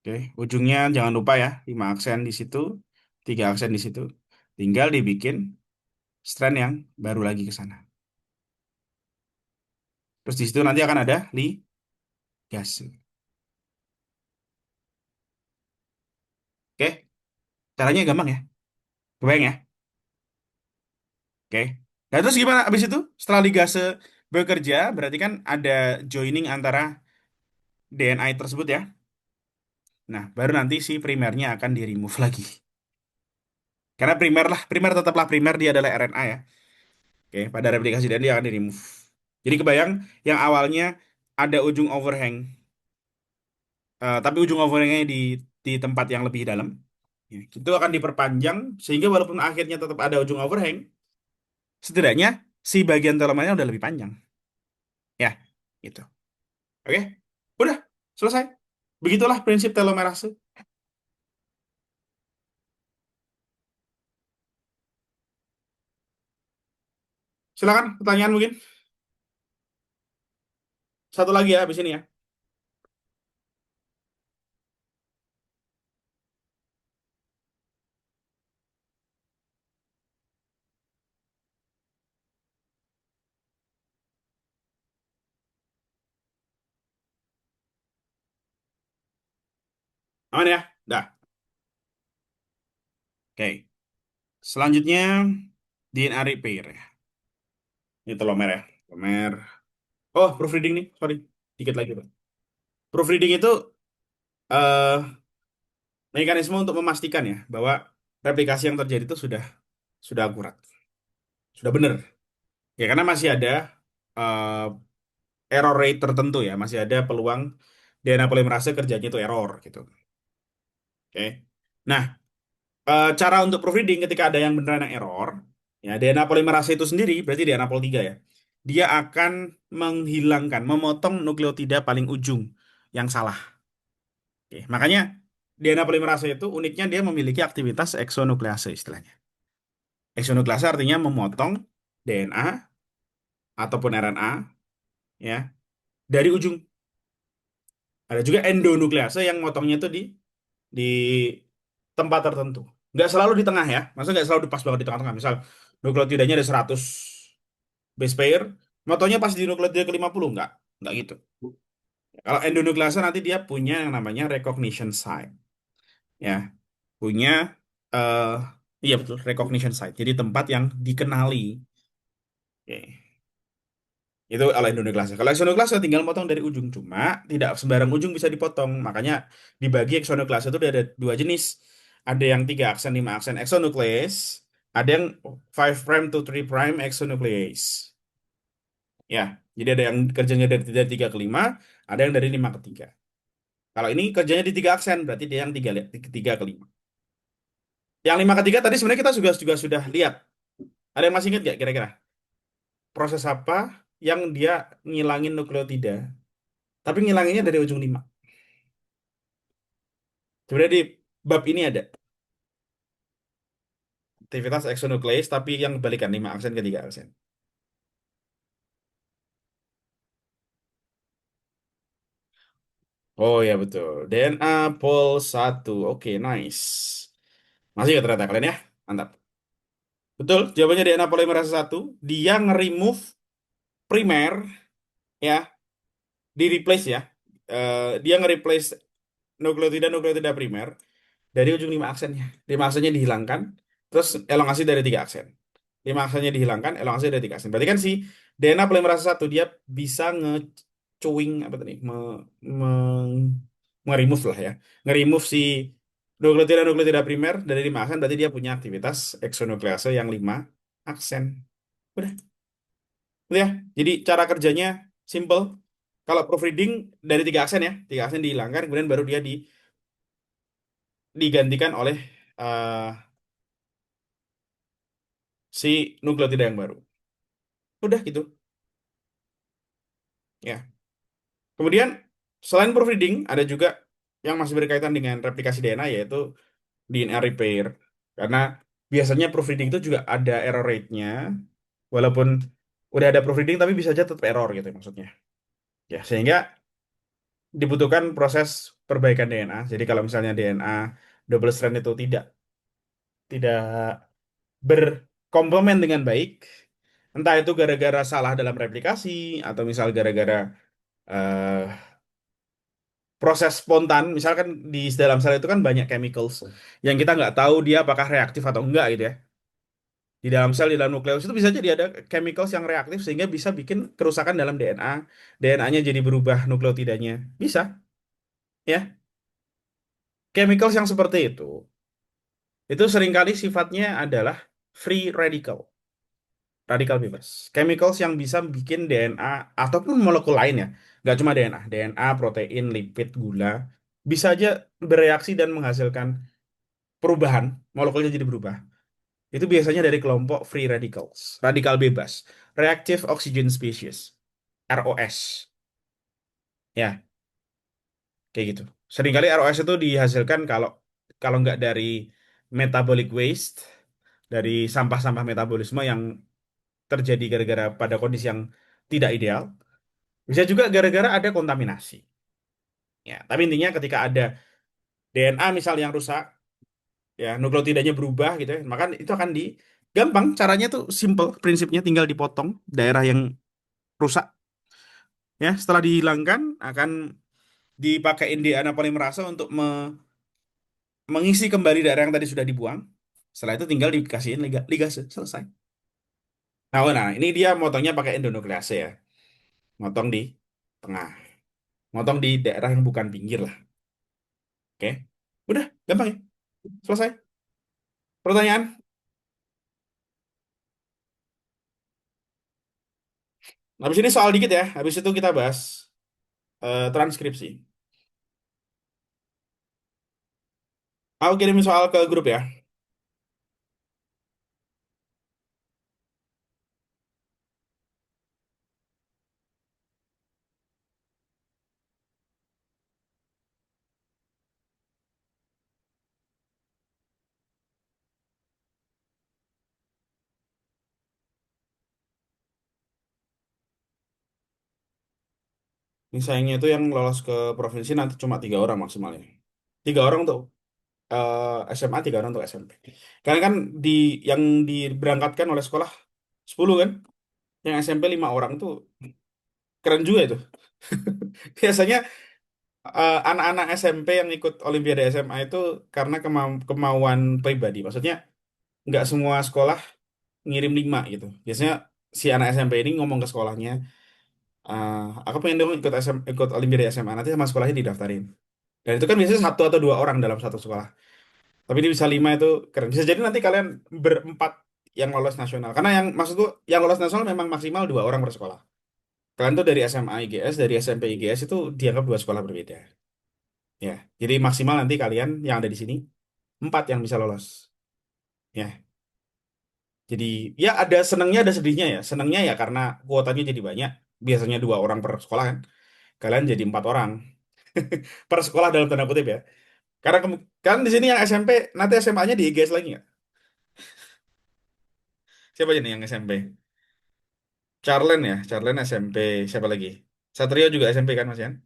Oke, ujungnya jangan lupa ya, 5 aksen di situ, 3 aksen di situ. Tinggal dibikin strand yang baru lagi ke sana. Terus di situ nanti akan ada ligase. Caranya gampang ya. Kebayang ya? Oke. Nah, terus gimana abis itu? Setelah ligase bekerja, berarti kan ada joining antara DNA tersebut ya. Nah, baru nanti si primernya akan di-remove lagi. Karena primer tetaplah primer, dia adalah RNA ya. Oke, pada replikasi DNA dia akan di-remove. Jadi kebayang yang awalnya ada ujung overhang, tapi ujung overhangnya di tempat yang lebih dalam. Ya, itu akan diperpanjang sehingga walaupun akhirnya tetap ada ujung overhang, setidaknya si bagian telomernya udah lebih panjang. Ya, gitu. Oke, udah selesai. Begitulah prinsip telomerase. Silakan pertanyaan mungkin. Satu lagi ya habis ini ya. Aman ya? Dah. Oke. Selanjutnya DNA repair ya. Ini telomer ya. Telomer. Oh, proofreading nih. Sorry. Dikit lagi, Pak. Proofreading itu eh mekanisme untuk memastikan ya bahwa replikasi yang terjadi itu sudah akurat, sudah benar. Ya karena masih ada eh, error rate tertentu ya, masih ada peluang DNA polimerase kerjanya itu error gitu. Oke. Nah, cara untuk proofreading ketika ada yang beneran yang error, ya DNA polimerase itu sendiri berarti DNA pol 3 ya. Dia akan menghilangkan, memotong nukleotida paling ujung yang salah. Oke, makanya DNA polimerase itu uniknya dia memiliki aktivitas eksonuklease istilahnya. Eksonuklease artinya memotong DNA ataupun RNA ya dari ujung. Ada juga endonuklease yang motongnya itu di tempat tertentu. Nggak selalu di tengah ya. Maksudnya nggak selalu pas banget di tengah-tengah. Misal nukleotidanya ada 100 base pair, motongnya pas di nukleotida ke-50 nggak gitu. Kalau endonuklease nanti dia punya yang namanya recognition site ya. Punya eh iya betul recognition site. Jadi tempat yang dikenali. Oke. Itu ala endonuclease. Kalau exonuclease tinggal potong dari ujung. Cuma tidak sembarang ujung bisa dipotong. Makanya dibagi exonuclease itu ada dua jenis. Ada yang 3 aksen, 5 aksen exonuclease. Ada yang 5 prime to 3 prime exonuclease. Ya, jadi ada yang kerjanya dari 3 ke 5, ada yang dari 5 ke 3. Kalau ini kerjanya di 3 aksen, berarti dia yang 3 ke 5. Yang 5 ke 3 tadi sebenarnya kita juga sudah lihat. Ada yang masih ingat nggak kira-kira? Proses apa yang dia ngilangin nukleotida? Tapi ngilanginnya dari ujung 5. Sebenarnya di bab ini ada aktivitas exonuklease tapi yang kebalikan 5 aksen ke 3 aksen. Oh ya betul. DNA pol 1. Oke, nice. Masih ya ternyata kalian ya? Mantap. Betul, jawabannya DNA polimerase 1. Dia nge-remove primer ya, di replace ya. Dia nge-replace nukleotida primer dari ujung 5 aksennya. 5 aksennya dihilangkan, terus elongasi dari 3 aksen. 5 aksennya dihilangkan, elongasi dari 3 aksen. Berarti kan si DNA polimerase 1 dia bisa nge-chewing apa tadi? Nge-remove lah ya. Nge-remove si nukleotida primer dari 5 aksen berarti dia punya aktivitas eksonuklease yang 5 aksen. Udah, udah ya. Jadi cara kerjanya simple. Kalau proofreading dari 3 aksen ya, 3 aksen dihilangkan, kemudian baru dia digantikan oleh eh, si nukleotida yang baru. Udah gitu. Ya. Kemudian selain proofreading ada juga yang masih berkaitan dengan replikasi DNA yaitu DNA repair. Karena biasanya proofreading itu juga ada error rate-nya. Walaupun udah ada proofreading tapi bisa aja tetap error gitu maksudnya. Ya, sehingga dibutuhkan proses perbaikan DNA. Jadi kalau misalnya DNA double strand itu tidak berkomplement dengan baik, entah itu gara-gara salah dalam replikasi atau misal gara-gara eh, proses spontan, misalkan di dalam sel itu kan banyak chemicals yang kita nggak tahu dia apakah reaktif atau enggak gitu ya. Di dalam sel, di dalam nukleus itu bisa jadi ada chemicals yang reaktif sehingga bisa bikin kerusakan dalam DNA. DNA-nya jadi berubah nukleotidanya. Bisa, ya. Chemicals yang seperti itu seringkali sifatnya adalah free radical, radikal bebas. Chemicals yang bisa bikin DNA ataupun molekul lain ya, nggak cuma DNA, DNA, protein, lipid, gula, bisa aja bereaksi dan menghasilkan perubahan, molekulnya jadi berubah. Itu biasanya dari kelompok free radicals, radikal bebas, reactive oxygen species, ROS. Ya, kayak gitu. Seringkali ROS itu dihasilkan kalau kalau nggak dari metabolic waste, dari sampah-sampah metabolisme yang terjadi gara-gara pada kondisi yang tidak ideal, bisa juga gara-gara ada kontaminasi. Ya, tapi intinya ketika ada DNA misal yang rusak, ya nukleotidanya berubah gitu ya, maka itu akan gampang caranya tuh simple, prinsipnya tinggal dipotong daerah yang rusak, ya setelah dihilangkan akan dipakai DNA polimerase untuk mengisi kembali daerah yang tadi sudah dibuang. Setelah itu tinggal dikasihin ligase, selesai. Nah, ini dia motongnya pakai endonuklease ya. Motong di tengah. Motong di daerah yang bukan pinggir lah. Oke. Udah, gampang ya. Selesai. Pertanyaan? Habis ini soal dikit ya. Habis itu kita bahas transkripsi. Aku kirim soal ke grup ya. Ini sayangnya itu yang lolos ke provinsi nanti cuma 3 orang maksimalnya. 3 orang untuk SMA, 3 orang untuk SMP. Karena kan di yang diberangkatkan oleh sekolah 10 kan, yang SMP 5 orang tuh keren juga itu. Biasanya anak-anak SMP yang ikut Olimpiade SMA itu karena kemauan pribadi. Maksudnya nggak semua sekolah ngirim 5 gitu. Biasanya si anak SMP ini ngomong ke sekolahnya, aku pengen dong ikut ikut Olimpiade SMA, nanti sama sekolahnya didaftarin. Dan itu kan biasanya 1 atau 2 orang dalam satu sekolah. Tapi ini bisa 5 itu keren. Bisa jadi nanti kalian berempat yang lolos nasional. Karena yang maksudku yang lolos nasional memang maksimal 2 orang per sekolah. Kalian tuh dari SMA IGS, dari SMP IGS itu dianggap 2 sekolah berbeda. Ya, jadi maksimal nanti kalian yang ada di sini 4 yang bisa lolos. Ya, jadi ya ada senangnya ada sedihnya ya. Senangnya ya karena kuotanya jadi banyak. Biasanya 2 orang per sekolah kan. Kalian jadi 4 orang per sekolah dalam tanda kutip ya. Karena kan di sini yang SMP nanti SMA-nya di IGS lagi nggak? Siapa aja nih yang SMP? Charlen ya, Charlen SMP. Siapa lagi? Satrio juga SMP kan Mas Yan?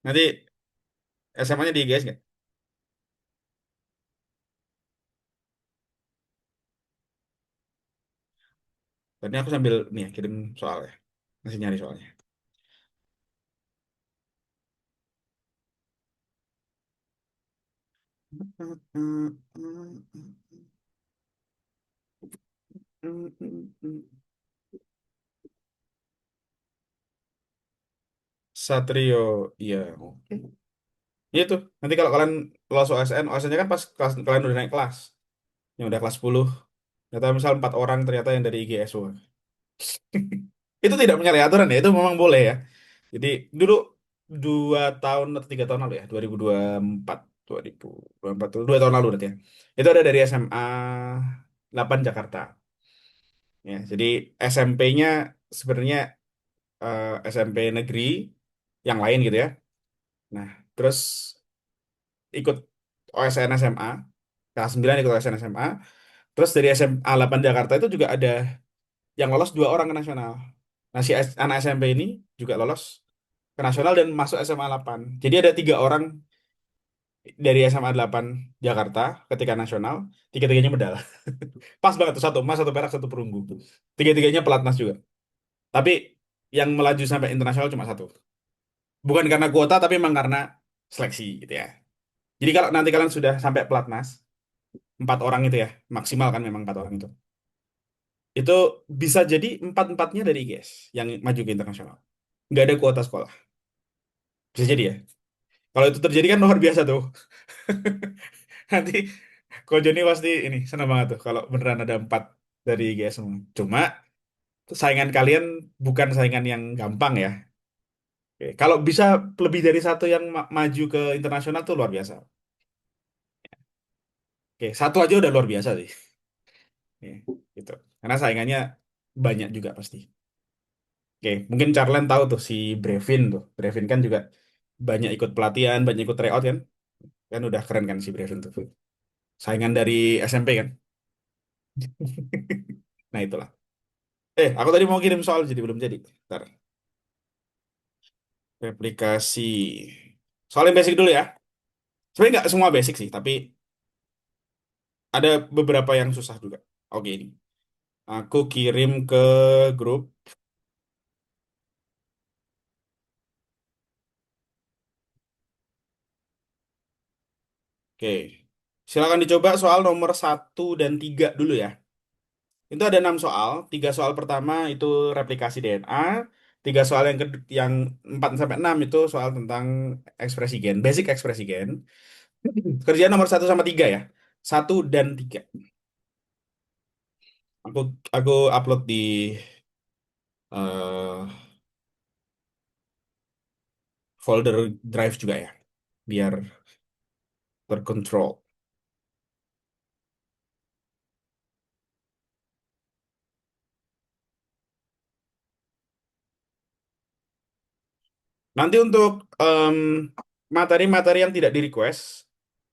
Nanti SMA-nya di IGS nggak? Tadi aku sambil nih ya, kirim soal ya. Masih nyari soalnya. Satrio, iya. Oke. Iya tuh, nanti kalau kalian lolos OSN, OSN-nya kan pas kelas, kalian udah naik kelas. Yang udah kelas 10, ternyata misal 4 orang ternyata yang dari IGS. Wah. Itu tidak menyalahi aturan ya, itu memang boleh ya. Jadi dulu 2 tahun atau 3 tahun lalu ya, 2024, 2024, 2 tahun lalu berarti ya. Itu ada dari SMA 8 Jakarta. Ya, jadi SMP-nya sebenarnya SMP negeri yang lain gitu ya. Nah, terus ikut OSN SMA, kelas 9 ikut OSN SMA. Terus dari SMA 8 Jakarta itu juga ada yang lolos 2 orang ke nasional. Nah, si anak SMP ini juga lolos ke nasional dan masuk SMA 8. Jadi ada 3 orang dari SMA 8 Jakarta ketika nasional, tiga-tiganya medal. Pas banget tuh, satu emas, satu perak, satu perunggu. Tiga-tiganya pelatnas juga. Tapi yang melaju sampai internasional cuma satu. Bukan karena kuota, tapi memang karena seleksi gitu ya. Jadi kalau nanti kalian sudah sampai pelatnas, 4 orang itu ya, maksimal kan memang 4 orang itu bisa jadi empat-empatnya dari IGS yang maju ke internasional. Nggak ada kuota sekolah. Bisa jadi ya. Kalau itu terjadi kan luar biasa tuh. Nanti Ko Joni pasti ini senang banget tuh kalau beneran ada 4 dari IGS semua. Cuma saingan kalian bukan saingan yang gampang ya. Oke, kalau bisa lebih dari satu yang maju ke internasional tuh luar biasa. Oke, satu aja udah luar biasa sih. Oke, gitu. Karena saingannya banyak juga pasti. Oke, mungkin Charlen tahu tuh si Brevin tuh. Brevin kan juga banyak ikut pelatihan, banyak ikut tryout kan. Kan udah keren kan si Brevin tuh. Saingan dari SMP kan. Nah itulah. Aku tadi mau kirim soal jadi belum jadi. Ntar, replikasi. Soal yang basic dulu ya. Sebenarnya nggak semua basic sih, tapi ada beberapa yang susah juga. Oke ini. Aku kirim ke grup. Oke. Silakan dicoba soal nomor 1 dan 3 dulu ya. Itu ada 6 soal. 3 soal pertama itu replikasi DNA. 3 soal yang 4 sampai 6 itu soal tentang ekspresi gen, basic ekspresi gen. Kerjaan nomor 1 sama 3 ya. 1 dan 3. Aku aku upload di eh, folder drive juga ya, biar terkontrol. Nanti untuk em, materi-materi yang tidak di request,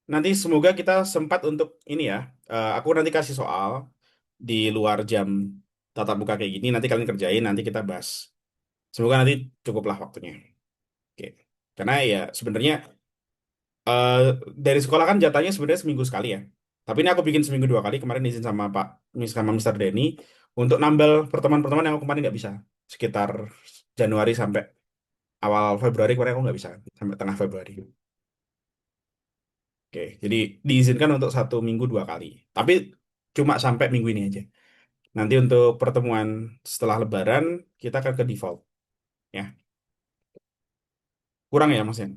nanti semoga kita sempat untuk ini ya. Aku nanti kasih soal di luar jam tatap muka kayak gini. Nanti kalian kerjain, nanti kita bahas. Semoga nanti cukuplah waktunya. Oke. Karena ya sebenarnya eh, dari sekolah kan jatahnya sebenarnya seminggu sekali ya. Tapi ini aku bikin seminggu 2 kali. Kemarin izin sama sama Mister Denny untuk nambal pertemuan-pertemuan yang aku kemarin nggak bisa. Sekitar Januari sampai awal Februari kemarin aku nggak bisa sampai tengah Februari. Oke, jadi diizinkan untuk 1 minggu 2 kali. Tapi cuma sampai minggu ini aja. Nanti untuk pertemuan setelah Lebaran kita akan ke default. Ya, kurang ya Mas Yan?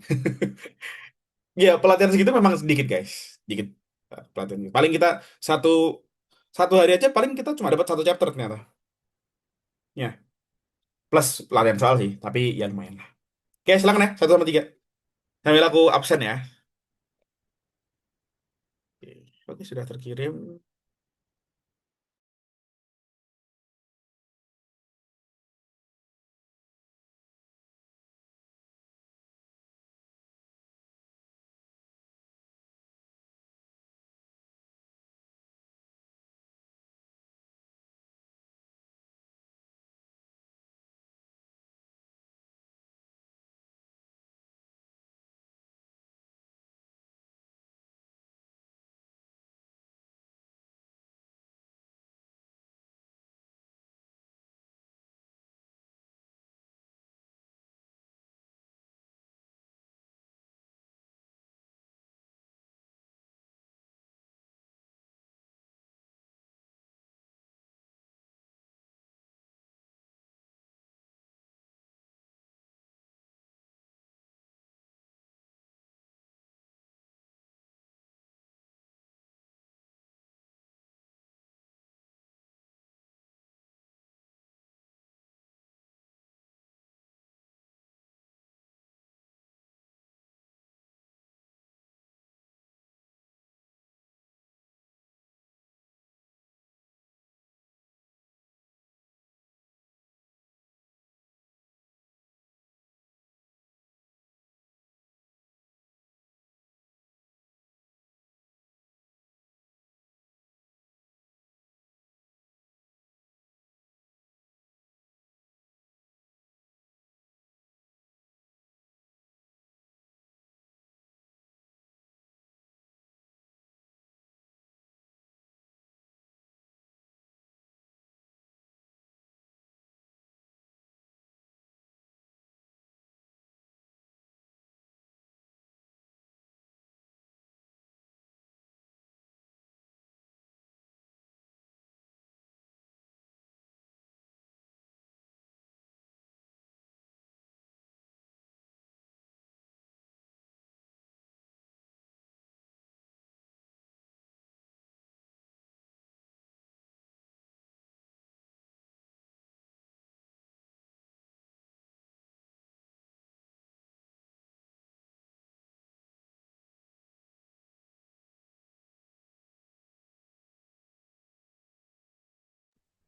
Ya pelatihan segitu memang sedikit guys, sedikit pelatihan. Paling kita satu satu hari aja paling kita cuma dapat 1 chapter ternyata. Ya, plus pelatihan soal sih, tapi ya lumayan lah. Oke, silakan ya 1 sama 3. Sambil aku absen ya. Oke, oke, sudah terkirim.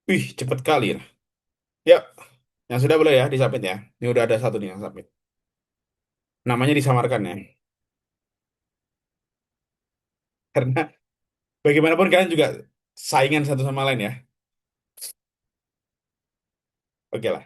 Wih, cepet kali ya. Yuk, yang sudah boleh ya disubmit ya. Ini udah ada satu nih yang submit. Namanya disamarkan ya. Karena bagaimanapun kalian juga saingan satu sama lain ya. Oke lah.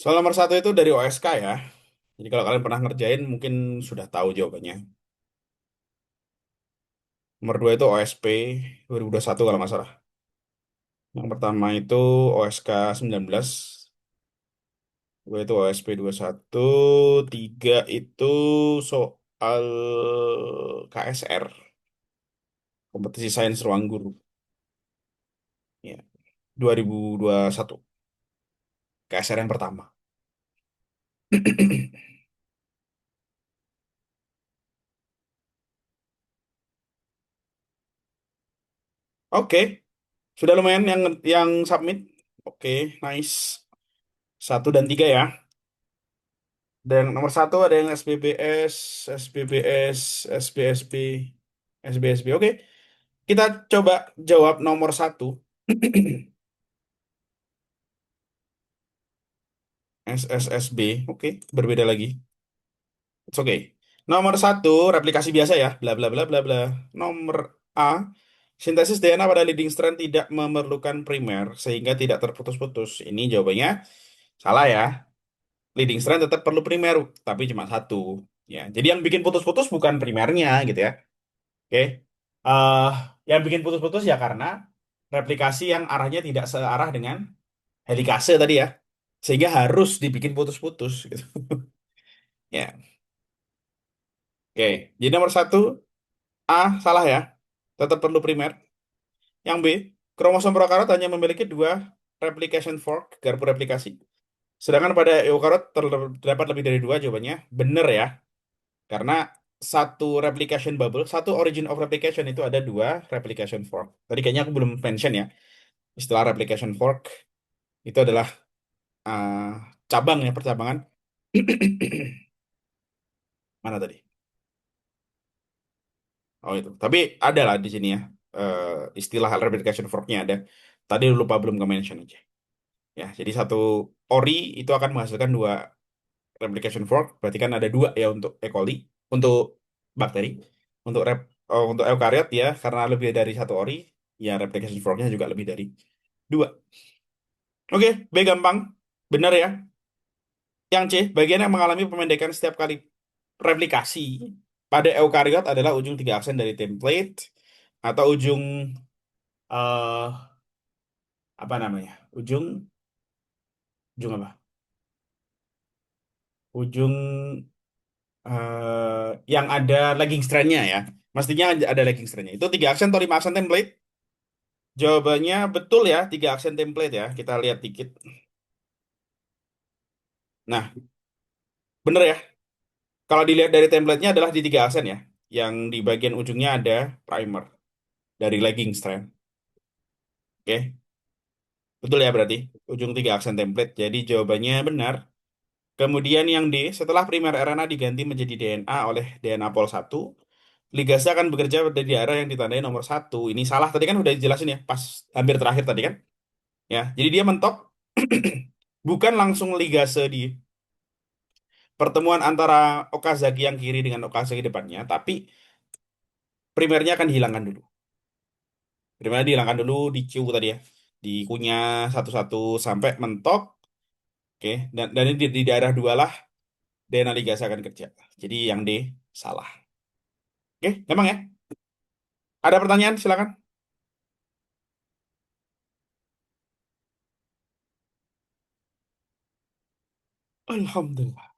Soal nomor satu itu dari OSK ya. Jadi kalau kalian pernah ngerjain mungkin sudah tahu jawabannya. Nomor dua itu OSP 2021 kalau nggak salah. Yang pertama itu OSK 19, dua itu OSP 21, tiga itu soal KSR, kompetisi sains ruang guru. Ya, 2021, KSR yang pertama. Oke, sudah lumayan yang submit. Oke, nice. Satu dan tiga ya. Dan nomor satu ada yang SPBS, SPBS, SPSB, SBSB. Oke, kita coba jawab nomor satu. SSSB. Oke, berbeda lagi. It's okay. Nomor satu, replikasi biasa ya. Bla bla bla bla bla. Nomor A, sintesis DNA pada leading strand tidak memerlukan primer sehingga tidak terputus-putus. Ini jawabannya salah ya. Leading strand tetap perlu primer, tapi cuma satu. Ya, jadi yang bikin putus-putus bukan primernya gitu ya. Oke. eh yang bikin putus-putus ya karena replikasi yang arahnya tidak searah dengan helikase tadi ya. Sehingga harus dibikin putus-putus gitu. Ya. Oke. Jadi nomor satu, A salah ya. Tetap perlu primer. Yang B, kromosom prokaryote hanya memiliki dua replication fork, garpu replikasi. Sedangkan pada eukariot terdapat lebih dari dua, jawabannya benar ya. Karena satu replication bubble, satu origin of replication itu ada dua replication fork. Tadi kayaknya aku belum mention ya. Istilah replication fork itu adalah uh, cabang ya, percabangan. Mana tadi? Oh itu. Tapi ada lah di sini ya. Istilah replication forknya ada. Tadi lupa belum ke-mention aja. Ya, jadi satu ori itu akan menghasilkan dua replication fork. Berarti kan ada dua ya untuk E. coli, untuk bakteri. Untuk eukariot ya, karena lebih dari satu ori, ya replication forknya juga lebih dari dua. Oke, B gampang. Benar ya. Yang C, bagian yang mengalami pemendekan setiap kali replikasi pada eukariot adalah ujung tiga aksen dari template atau ujung apa namanya? Ujung apa? Ujung yang ada lagging strand-nya ya. Mestinya ada lagging strand-nya. Itu tiga aksen atau lima aksen template? Jawabannya betul ya, tiga aksen template ya. Kita lihat dikit. Nah, bener ya. Kalau dilihat dari template-nya adalah di tiga aksen ya. Yang di bagian ujungnya ada primer dari lagging strand. Oke, betul ya berarti. Ujung tiga aksen template. Jadi jawabannya benar. Kemudian yang D, setelah primer RNA diganti menjadi DNA oleh DNA pol 1, ligase akan bekerja di area yang ditandai nomor satu. Ini salah tadi kan udah dijelasin ya, pas hampir terakhir tadi kan. Ya, jadi dia mentok bukan langsung ligase di pertemuan antara Okazaki yang kiri dengan Okazaki depannya, tapi primernya akan dihilangkan dulu. Primernya dihilangkan dulu di Q tadi ya, dikunyah satu-satu sampai mentok. Oke, dan ini di daerah dua lah DNA ligase akan kerja. Jadi yang D salah. Oke, gampang ya. Ada pertanyaan? Silakan. Alhamdulillah.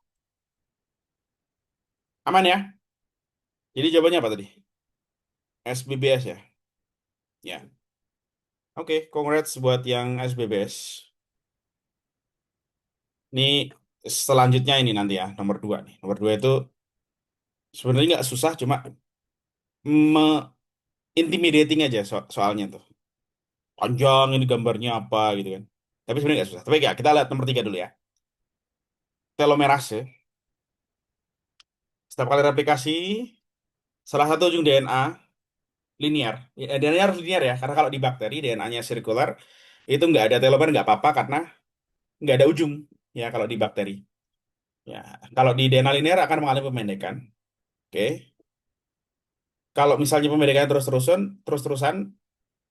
Aman ya? Jadi jawabannya apa tadi? SBBS ya? Ya. Oke, congrats buat yang SBBS. Ini selanjutnya ini nanti ya, nomor dua nih. Nomor dua itu sebenarnya nggak susah, cuma intimidating aja soalnya tuh. Panjang ini gambarnya apa gitu kan. Tapi sebenarnya nggak susah. Tapi ya, kita lihat nomor tiga dulu ya. Telomerase. Setiap kali replikasi, salah satu ujung DNA linear. Ya, DNA harus linear ya, karena kalau di bakteri DNA-nya sirkular, itu nggak ada telomer nggak apa-apa karena nggak ada ujung ya kalau di bakteri. Ya, kalau di DNA linear akan mengalami pemendekan. Oke. Kalau misalnya pemendekan terus-terusan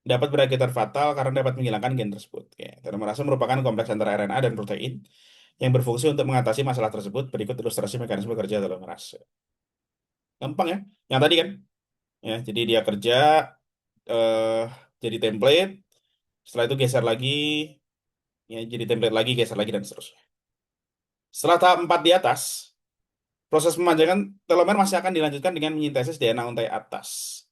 dapat berakibat fatal karena dapat menghilangkan gen tersebut. Oke. Telomerase merupakan kompleks antara RNA dan protein yang berfungsi untuk mengatasi masalah tersebut. Berikut ilustrasi mekanisme kerja telomerase. Gampang ya. Yang tadi kan, ya, jadi dia kerja eh, jadi template, setelah itu geser lagi, ya, jadi template lagi, geser lagi dan seterusnya. Setelah tahap 4 di atas, proses pemanjangan telomer masih akan dilanjutkan dengan menyintesis DNA untai atas.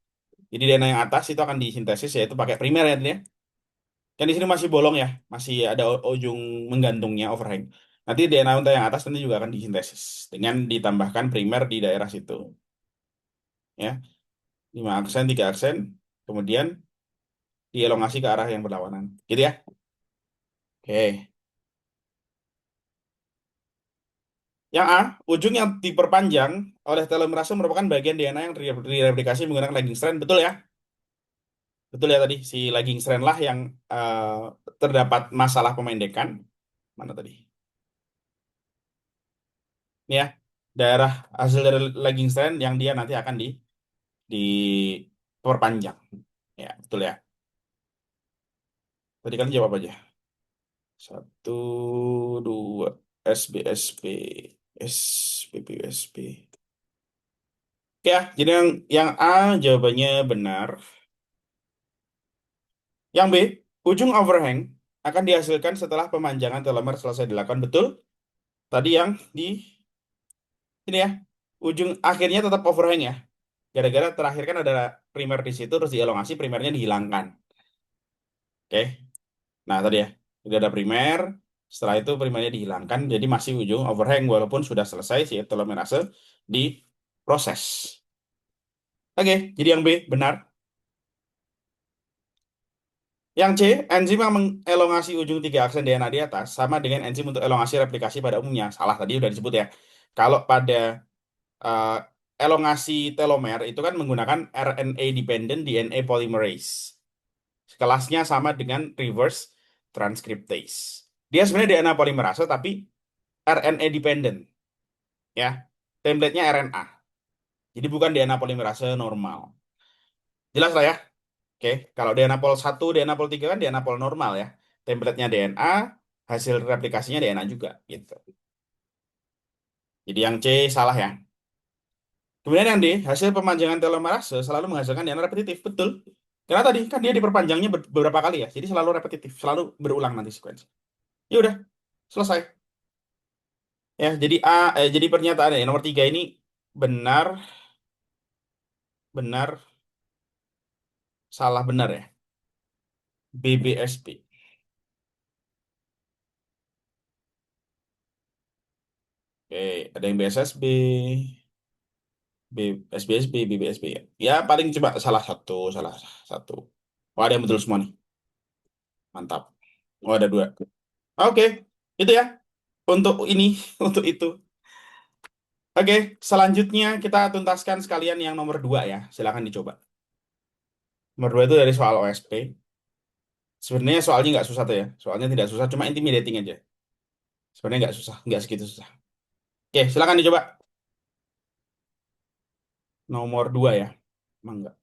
Jadi DNA yang atas itu akan disintesis yaitu pakai primer ya, ya. Kan di sini masih bolong ya, masih ada ujung menggantungnya overhang. Nanti DNA untai yang atas nanti juga akan disintesis dengan ditambahkan primer di daerah situ, ya. 5 aksen, 3 aksen, kemudian dielongasi ke arah yang berlawanan. Gitu ya. Oke. Yang A, ujung yang diperpanjang oleh telomerase merupakan bagian DNA yang direplikasi menggunakan lagging strand. Betul ya? Betul ya tadi. Si lagging strand lah yang terdapat masalah pemendekan. Mana tadi? Ini ya. Daerah hasil dari lagging strand yang dia nanti akan diperpanjang. Ya, betul ya. Tadi kan jawab apa aja? Satu, dua, SBSP, SPPSP. Oke ya, jadi yang A jawabannya benar. Yang B, ujung overhang akan dihasilkan setelah pemanjangan telomer selesai dilakukan. Betul? Tadi yang di ini ya, ujung akhirnya tetap overhang ya. Gara-gara terakhir kan ada primer di situ, terus dielongasi, primernya dihilangkan. Oke, nah tadi ya, udah ada primer, setelah itu primernya dihilangkan, jadi masih ujung overhang walaupun sudah selesai si telomerase diproses. Oke, jadi yang B benar. Yang C, enzim yang mengelongasi ujung tiga aksen DNA di atas sama dengan enzim untuk elongasi replikasi pada umumnya. Salah tadi udah disebut ya. Kalau pada eh, elongasi telomer itu kan menggunakan RNA dependent DNA polymerase. Kelasnya sama dengan reverse transcriptase. Dia sebenarnya DNA polymerase tapi RNA dependent ya. Template-nya RNA. Jadi bukan DNA polimerase normal. Jelas lah ya. Oke, kalau DNA pol 1, DNA pol 3 kan DNA pol normal ya. Template-nya DNA, hasil replikasinya DNA juga gitu. Jadi yang C salah ya. Kemudian yang D, hasil pemanjangan telomerase selalu menghasilkan DNA repetitif. Betul. Karena tadi kan dia diperpanjangnya beberapa kali ya. Jadi selalu repetitif, selalu berulang nanti sekuensi. Ya udah, selesai. Ya, jadi jadi pernyataan ya nomor 3 ini benar, benar, salah benar ya. BBSP. Oke, ada yang BSSB, SBSB, BBSB ya. Ya paling coba salah satu. Oh, ada yang betul semua nih. Mantap. Oh, ada dua. Oke, itu ya untuk ini, untuk itu. Oke, selanjutnya kita tuntaskan sekalian yang nomor dua ya. Silakan dicoba. Nomor dua itu dari soal OSP. Sebenarnya soalnya nggak susah tuh ya. Soalnya tidak susah, cuma intimidating aja. Sebenarnya nggak susah, nggak segitu susah. Oke, silakan dicoba. Nomor dua ya. Emang nggak.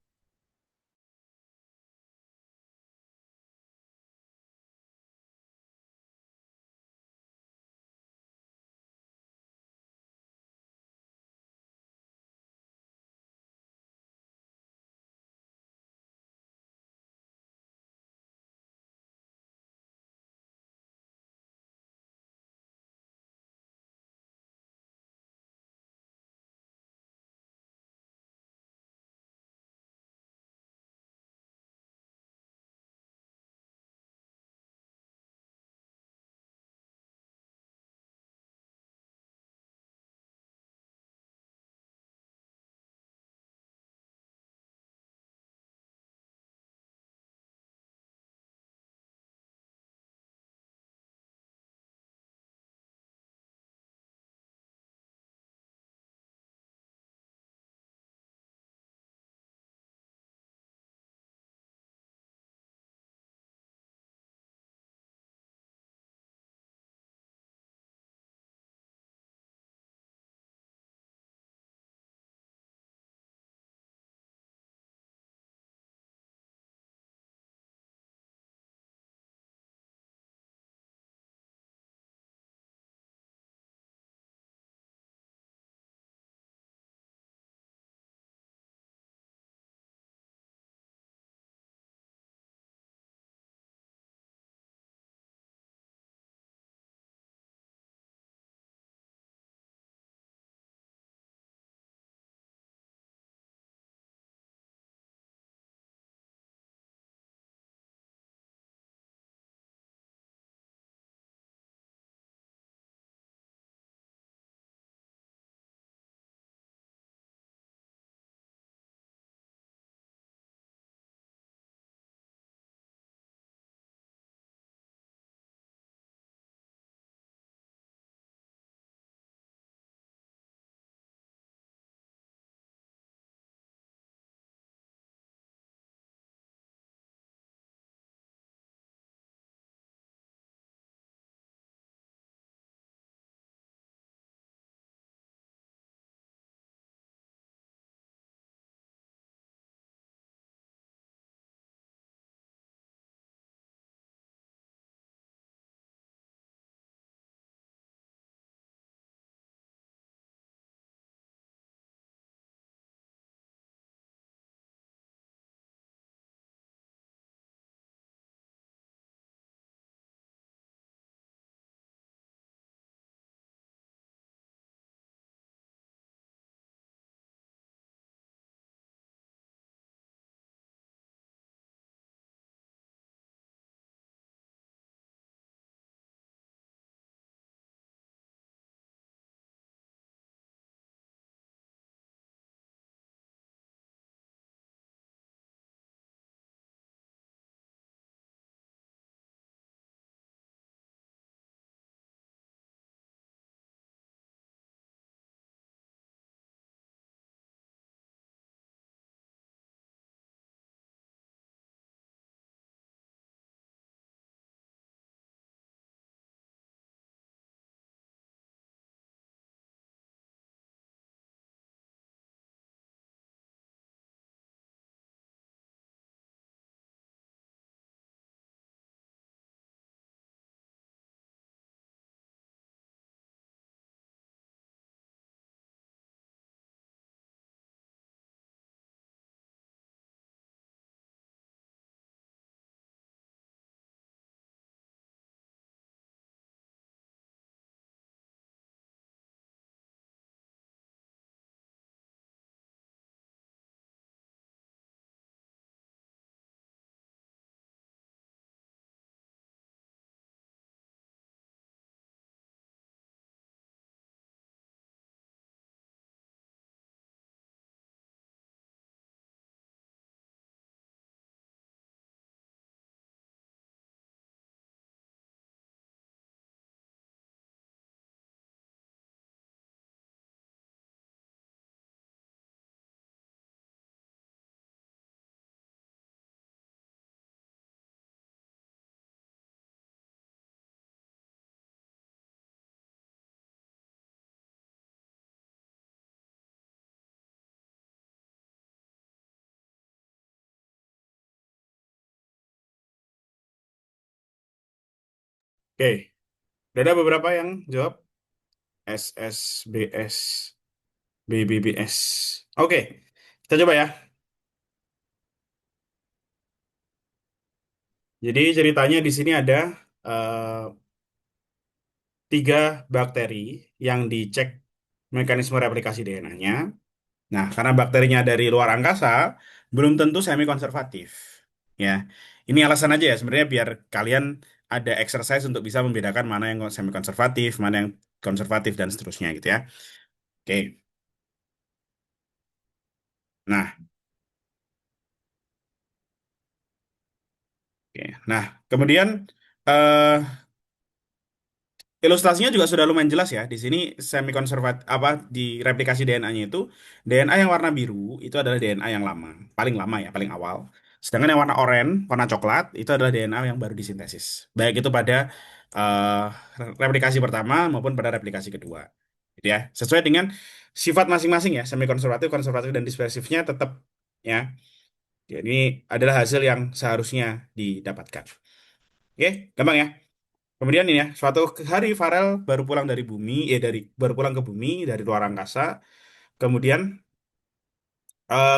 Oke, udah ada beberapa yang jawab SSBS, BBBS. Oke, kita coba ya. Jadi ceritanya di sini ada eh, tiga bakteri yang dicek mekanisme replikasi DNA-nya. Nah, karena bakterinya dari luar angkasa, belum tentu semi konservatif. Ya, ini alasan aja ya sebenarnya biar kalian ada exercise untuk bisa membedakan mana yang semi konservatif, mana yang konservatif dan seterusnya gitu ya. Oke. Nah, oke. Nah, kemudian eh ilustrasinya juga sudah lumayan jelas ya. Di sini semi konservatif apa di replikasi DNA-nya itu DNA yang warna biru itu adalah DNA yang lama, paling lama ya, paling awal. Sedangkan yang warna oranye, warna coklat itu adalah DNA yang baru disintesis. Baik itu pada eh, replikasi pertama maupun pada replikasi kedua. Gitu ya. Sesuai dengan sifat masing-masing ya, semi konservatif, konservatif dan dispersifnya tetap ya. Jadi adalah hasil yang seharusnya didapatkan. Oke, gampang ya. Kemudian ini ya, suatu hari Farel baru pulang dari bumi, baru pulang ke bumi dari luar angkasa, kemudian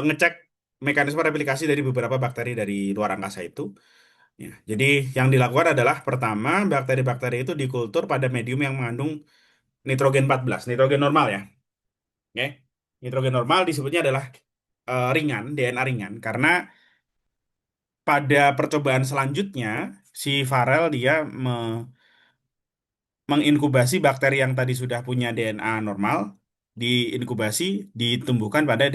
ngecek mekanisme replikasi dari beberapa bakteri dari luar angkasa itu. Ya, jadi yang dilakukan adalah pertama bakteri-bakteri itu dikultur pada medium yang mengandung nitrogen 14, nitrogen normal ya. Oke. Nitrogen normal disebutnya adalah ringan, DNA ringan, karena pada percobaan selanjutnya si Farel dia menginkubasi bakteri yang tadi sudah punya DNA normal, diinkubasi, ditumbuhkan pada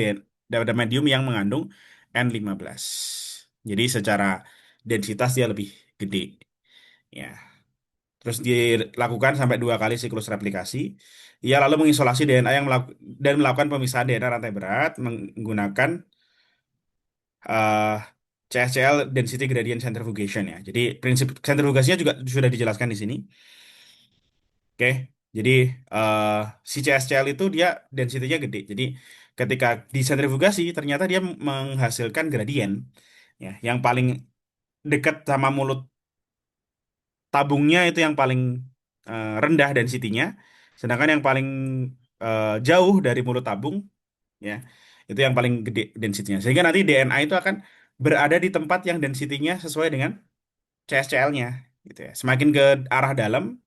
pada medium yang mengandung N15. Jadi secara densitas dia lebih gede. Ya. Terus dilakukan sampai dua kali siklus replikasi. Ia lalu mengisolasi DNA dan melakukan pemisahan DNA rantai berat menggunakan eh, CSCL density gradient centrifugation ya. Jadi prinsip sentrifugasinya juga sudah dijelaskan di sini. Oke, jadi eh, si CSCL itu dia density-nya gede. Jadi ketika disentrifugasi ternyata dia menghasilkan gradien ya, yang paling dekat sama mulut tabungnya itu yang paling rendah density-nya, sedangkan yang paling jauh dari mulut tabung ya itu yang paling gede density-nya. Sehingga nanti DNA itu akan berada di tempat yang density-nya sesuai dengan CSCL-nya gitu ya. Semakin ke arah dalam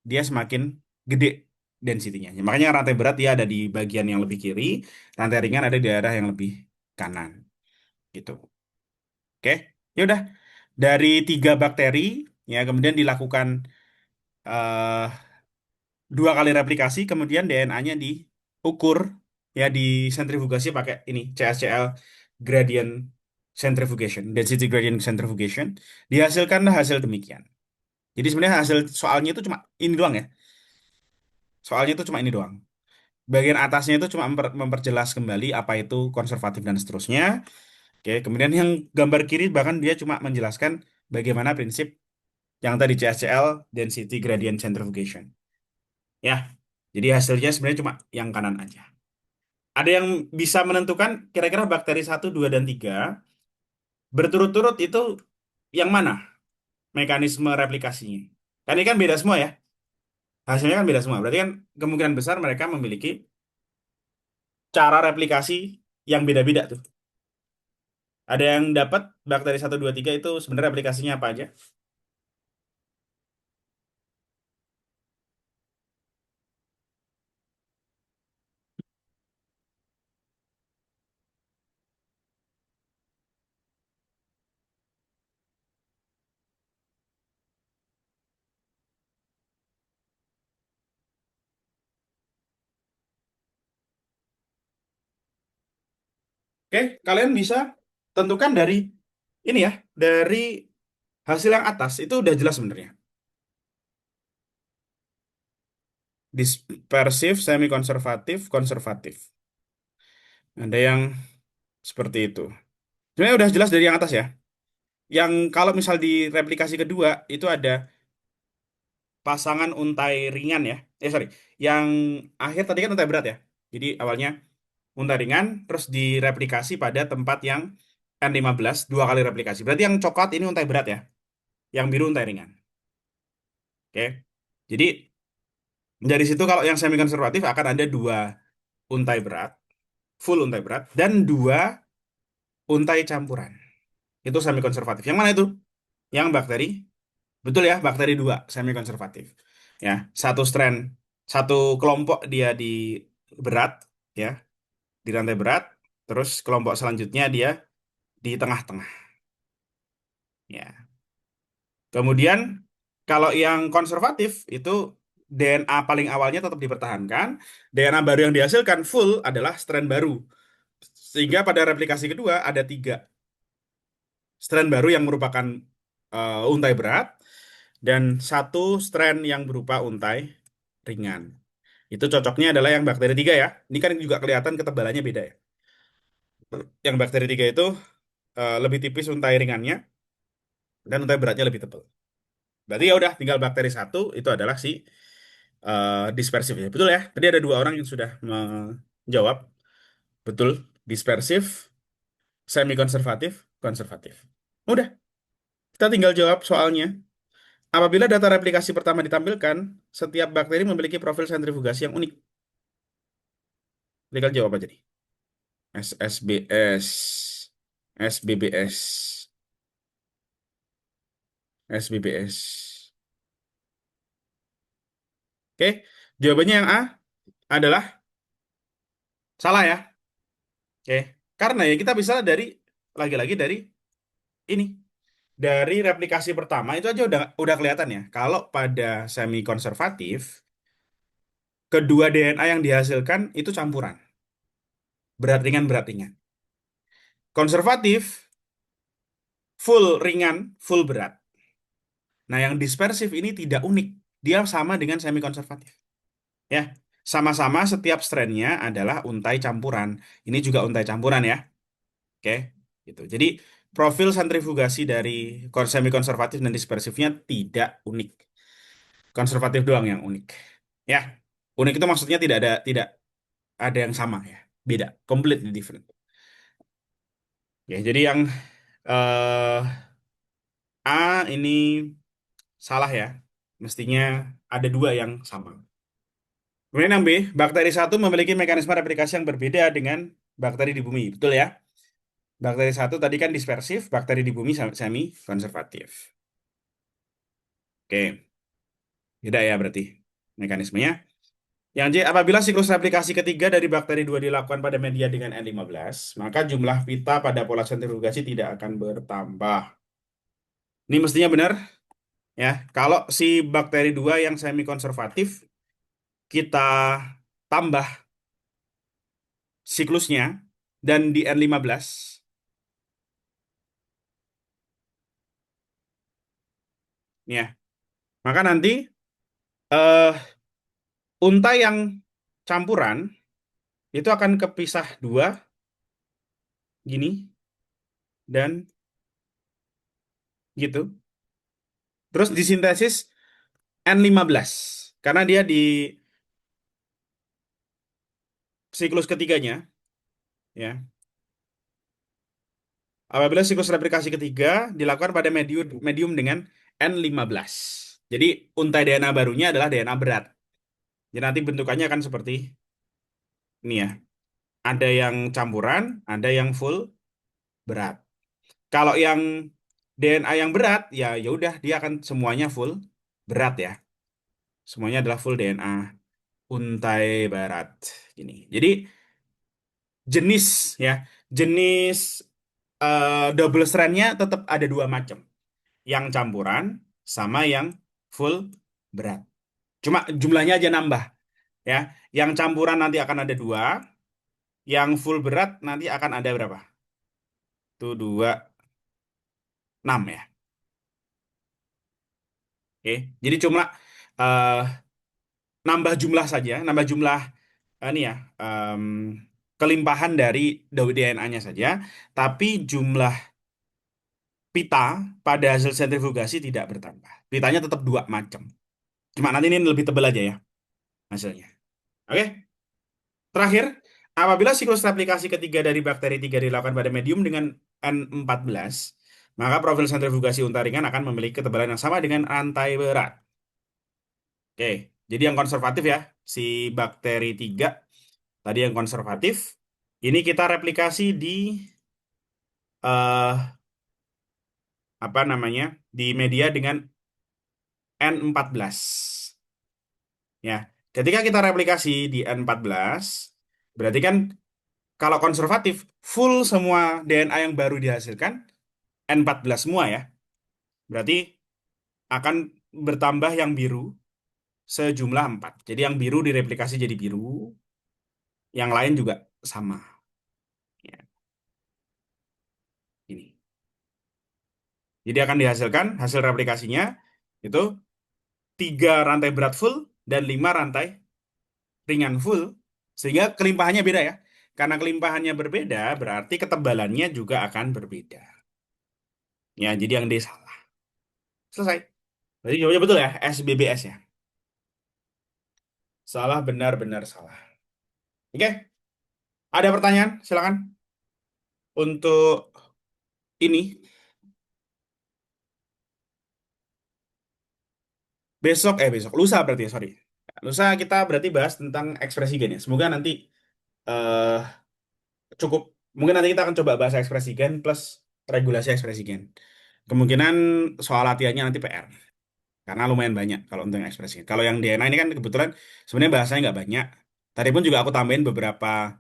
dia semakin gede density-nya. Ya, makanya rantai berat dia ada di bagian yang lebih kiri, rantai ringan ada di daerah yang lebih kanan. Gitu. Oke, ya udah. Dari tiga bakteri, ya kemudian dilakukan eh, dua kali replikasi, kemudian DNA-nya diukur, ya disentrifugasi pakai ini CSCL gradient centrifugation, density gradient centrifugation, dihasilkanlah hasil demikian. Jadi sebenarnya hasil soalnya itu cuma ini doang ya. Soalnya itu cuma ini doang. Bagian atasnya itu cuma memperjelas kembali apa itu konservatif dan seterusnya. Oke, kemudian yang gambar kiri bahkan dia cuma menjelaskan bagaimana prinsip yang tadi CSCL density gradient centrifugation. Ya, jadi hasilnya sebenarnya cuma yang kanan aja. Ada yang bisa menentukan kira-kira bakteri satu, 2, dan 3 berturut-turut itu yang mana mekanisme replikasinya. Kan ini kan beda semua ya. Hasilnya kan beda semua. Berarti kan kemungkinan besar mereka memiliki cara replikasi yang beda-beda tuh. Ada yang dapat bakteri satu 2 3 itu sebenarnya aplikasinya apa aja? Oke, kalian bisa tentukan dari ini ya, dari hasil yang atas itu udah jelas sebenarnya. Dispersif, semi konservatif, konservatif. Ada yang seperti itu. Sebenarnya udah jelas dari yang atas ya. Yang kalau misal di replikasi kedua itu ada pasangan untai ringan ya. Sorry. Yang akhir tadi kan untai berat ya. Jadi awalnya untai ringan terus direplikasi pada tempat yang N15 dua kali replikasi. Berarti yang coklat ini untai berat ya. Yang biru untai ringan. Oke. Jadi dari situ kalau yang semi konservatif akan ada dua untai berat, full untai berat, dan dua untai campuran. Itu semi konservatif. Yang mana itu? Yang bakteri. Betul ya, bakteri dua semi konservatif. Ya, satu strand, satu kelompok dia di berat, ya, di rantai berat. Terus kelompok selanjutnya dia di tengah-tengah. Ya. Kemudian kalau yang konservatif itu DNA paling awalnya tetap dipertahankan, DNA baru yang dihasilkan full adalah strand baru. Sehingga pada replikasi kedua ada tiga strand baru yang merupakan untai berat dan satu strand yang berupa untai ringan. Itu cocoknya adalah yang bakteri tiga ya. Ini kan juga kelihatan ketebalannya beda ya. Yang bakteri tiga itu lebih tipis untai ringannya dan untai beratnya lebih tebal. Berarti ya udah tinggal bakteri satu itu adalah si dispersif ya. Betul ya. Tadi ada dua orang yang sudah menjawab. Betul. Dispersif, semi konservatif, konservatif. Udah, kita tinggal jawab soalnya. Apabila data replikasi pertama ditampilkan, setiap bakteri memiliki profil sentrifugasi yang unik. Tinggal jawab aja nih. SSBS, SBBS, SBBS. Oke, jawabannya yang A adalah salah ya. Oke, karena ya kita bisa dari lagi-lagi dari ini. Dari replikasi pertama itu aja udah kelihatan ya. Kalau pada semi konservatif, kedua DNA yang dihasilkan itu campuran. Berat ringan, berat ringan. Konservatif, full ringan, full berat. Nah, yang dispersif ini tidak unik. Dia sama dengan semi konservatif. Ya, sama-sama setiap strandnya adalah untai campuran. Ini juga untai campuran ya. Oke, gitu. Jadi profil sentrifugasi dari semi konservatif dan dispersifnya tidak unik. Konservatif doang yang unik. Ya, unik itu maksudnya tidak ada yang sama ya. Beda, completely different. Ya, jadi yang eh A ini salah ya. Mestinya ada dua yang sama. Kemudian yang B, bakteri satu memiliki mekanisme replikasi yang berbeda dengan bakteri di bumi. Betul ya? Bakteri satu tadi kan dispersif, bakteri di bumi semi konservatif. Oke, beda ya berarti mekanismenya. Yang J, apabila siklus replikasi ketiga dari bakteri 2 dilakukan pada media dengan N15, maka jumlah pita pada pola sentrifugasi tidak akan bertambah. Ini mestinya benar ya. Kalau si bakteri 2 yang semi konservatif kita tambah siklusnya dan di N15 ya, maka nanti eh unta yang campuran itu akan kepisah dua gini dan gitu. Terus disintesis N15 karena dia di siklus ketiganya ya. Apabila siklus replikasi ketiga dilakukan pada medium medium dengan N15. Jadi untai DNA barunya adalah DNA berat. Jadi nanti bentukannya akan seperti ini ya. Ada yang campuran, ada yang full berat. Kalau yang DNA yang berat ya ya udah dia akan semuanya full berat ya. Semuanya adalah full DNA untai barat ini. Jadi jenis ya, jenis double strandnya tetap ada dua macam. Yang campuran sama yang full berat. Cuma jumlahnya aja nambah ya. Yang campuran nanti akan ada dua, yang full berat nanti akan ada berapa? Itu dua, enam ya. Oke, jadi cuma eh, nambah jumlah saja, nambah jumlah ini ya, kelimpahan dari DNA-nya saja, tapi jumlah pita pada hasil sentrifugasi tidak bertambah. Pitanya tetap dua macam. Cuma nanti ini lebih tebal aja ya hasilnya. Oke, terakhir, apabila siklus replikasi ketiga dari bakteri 3 dilakukan pada medium dengan N14, maka profil sentrifugasi unta ringan akan memiliki ketebalan yang sama dengan rantai berat. Oke, jadi yang konservatif ya, si bakteri 3 tadi yang konservatif. Ini kita replikasi di eh apa namanya? Di media dengan N14. Ya, ketika kita replikasi di N14, berarti kan kalau konservatif full semua DNA yang baru dihasilkan N14 semua ya. Berarti akan bertambah yang biru sejumlah 4. Jadi yang biru direplikasi jadi biru, yang lain juga sama. Ya, ini. Jadi akan dihasilkan hasil replikasinya itu 3 rantai berat full dan 5 rantai ringan full. Sehingga kelimpahannya beda ya. Karena kelimpahannya berbeda, berarti ketebalannya juga akan berbeda. Ya, jadi yang D salah. Selesai. Jadi jawabannya betul ya, SBBS ya. Salah, benar, benar, salah. Oke, ada pertanyaan? Silakan. Untuk ini, besok, lusa berarti ya, sorry. Lusa kita berarti bahas tentang ekspresi gen ya. Semoga nanti eh cukup. Mungkin nanti kita akan coba bahas ekspresi gen plus regulasi ekspresi gen. Kemungkinan soal latihannya nanti PR. Karena lumayan banyak kalau untuk yang ekspresi. Kalau yang DNA ini kan kebetulan sebenarnya bahasanya nggak banyak. Tadi pun juga aku tambahin beberapa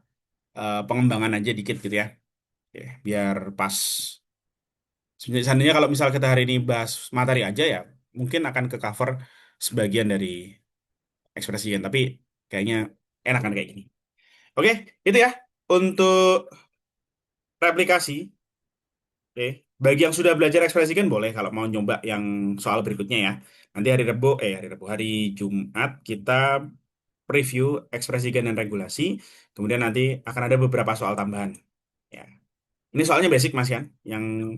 pengembangan aja dikit gitu ya. Oke, biar pas. Seandainya kalau misal kita hari ini bahas materi aja ya, mungkin akan ke cover sebagian dari ekspresi gen. Tapi kayaknya enakan kayak gini. Oke, itu ya untuk replikasi. Oke, bagi yang sudah belajar ekspresi gen boleh kalau mau nyoba yang soal berikutnya ya. Nanti hari Jumat kita preview ekspresi gen dan regulasi. Kemudian nanti akan ada beberapa soal tambahan. Ya, ini soalnya basic Mas kan, yang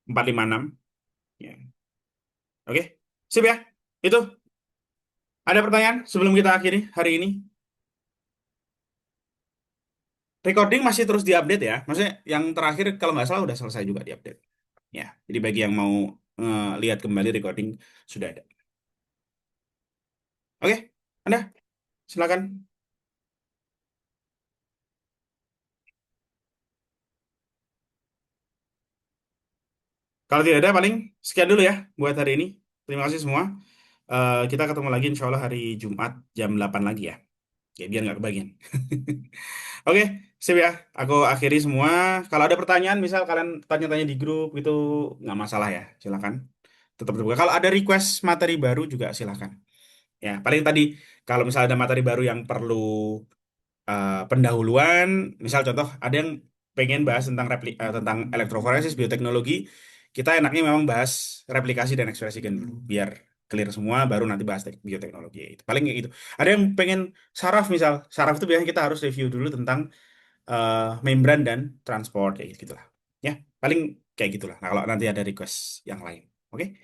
456. Ya. Oke, sip ya. Itu ada pertanyaan sebelum kita akhiri hari ini? Recording masih terus diupdate ya. Maksudnya yang terakhir kalau nggak salah udah selesai juga diupdate. Ya, jadi bagi yang mau lihat kembali recording sudah ada. Oke, Anda silakan. Kalau tidak ada paling sekian dulu ya buat hari ini. Terima kasih semua. Kita ketemu lagi insya Allah hari Jumat jam 8 lagi ya. Ya biar nggak kebagian. Oke, sip ya. Aku akhiri semua. Kalau ada pertanyaan, misal kalian tanya-tanya di grup itu nggak masalah ya. Silakan. Tetap terbuka. Kalau ada request materi baru juga silakan. Ya, paling tadi kalau misalnya ada materi baru yang perlu pendahuluan, misal contoh ada yang pengen bahas tentang tentang elektroforesis, bioteknologi, kita enaknya memang bahas replikasi dan ekspresi gen dulu, biar clear semua, baru nanti bahas bioteknologi. Itu paling kayak gitu. Ada yang pengen saraf misal, saraf itu biasanya kita harus review dulu tentang membran dan transport kayak gitu lah. Ya, paling kayak gitulah. Nah, kalau nanti ada request yang lain. Oke.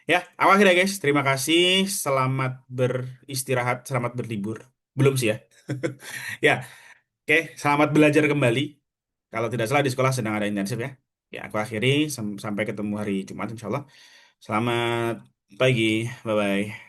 Ya, awal akhirnya guys. Terima kasih. Selamat beristirahat, selamat berlibur. Belum sih ya. Ya, oke, selamat belajar kembali. Kalau tidak salah di sekolah sedang ada intensif ya. Ya, aku akhiri sampai ketemu hari Jumat insya Allah. Selamat pagi, bye-bye.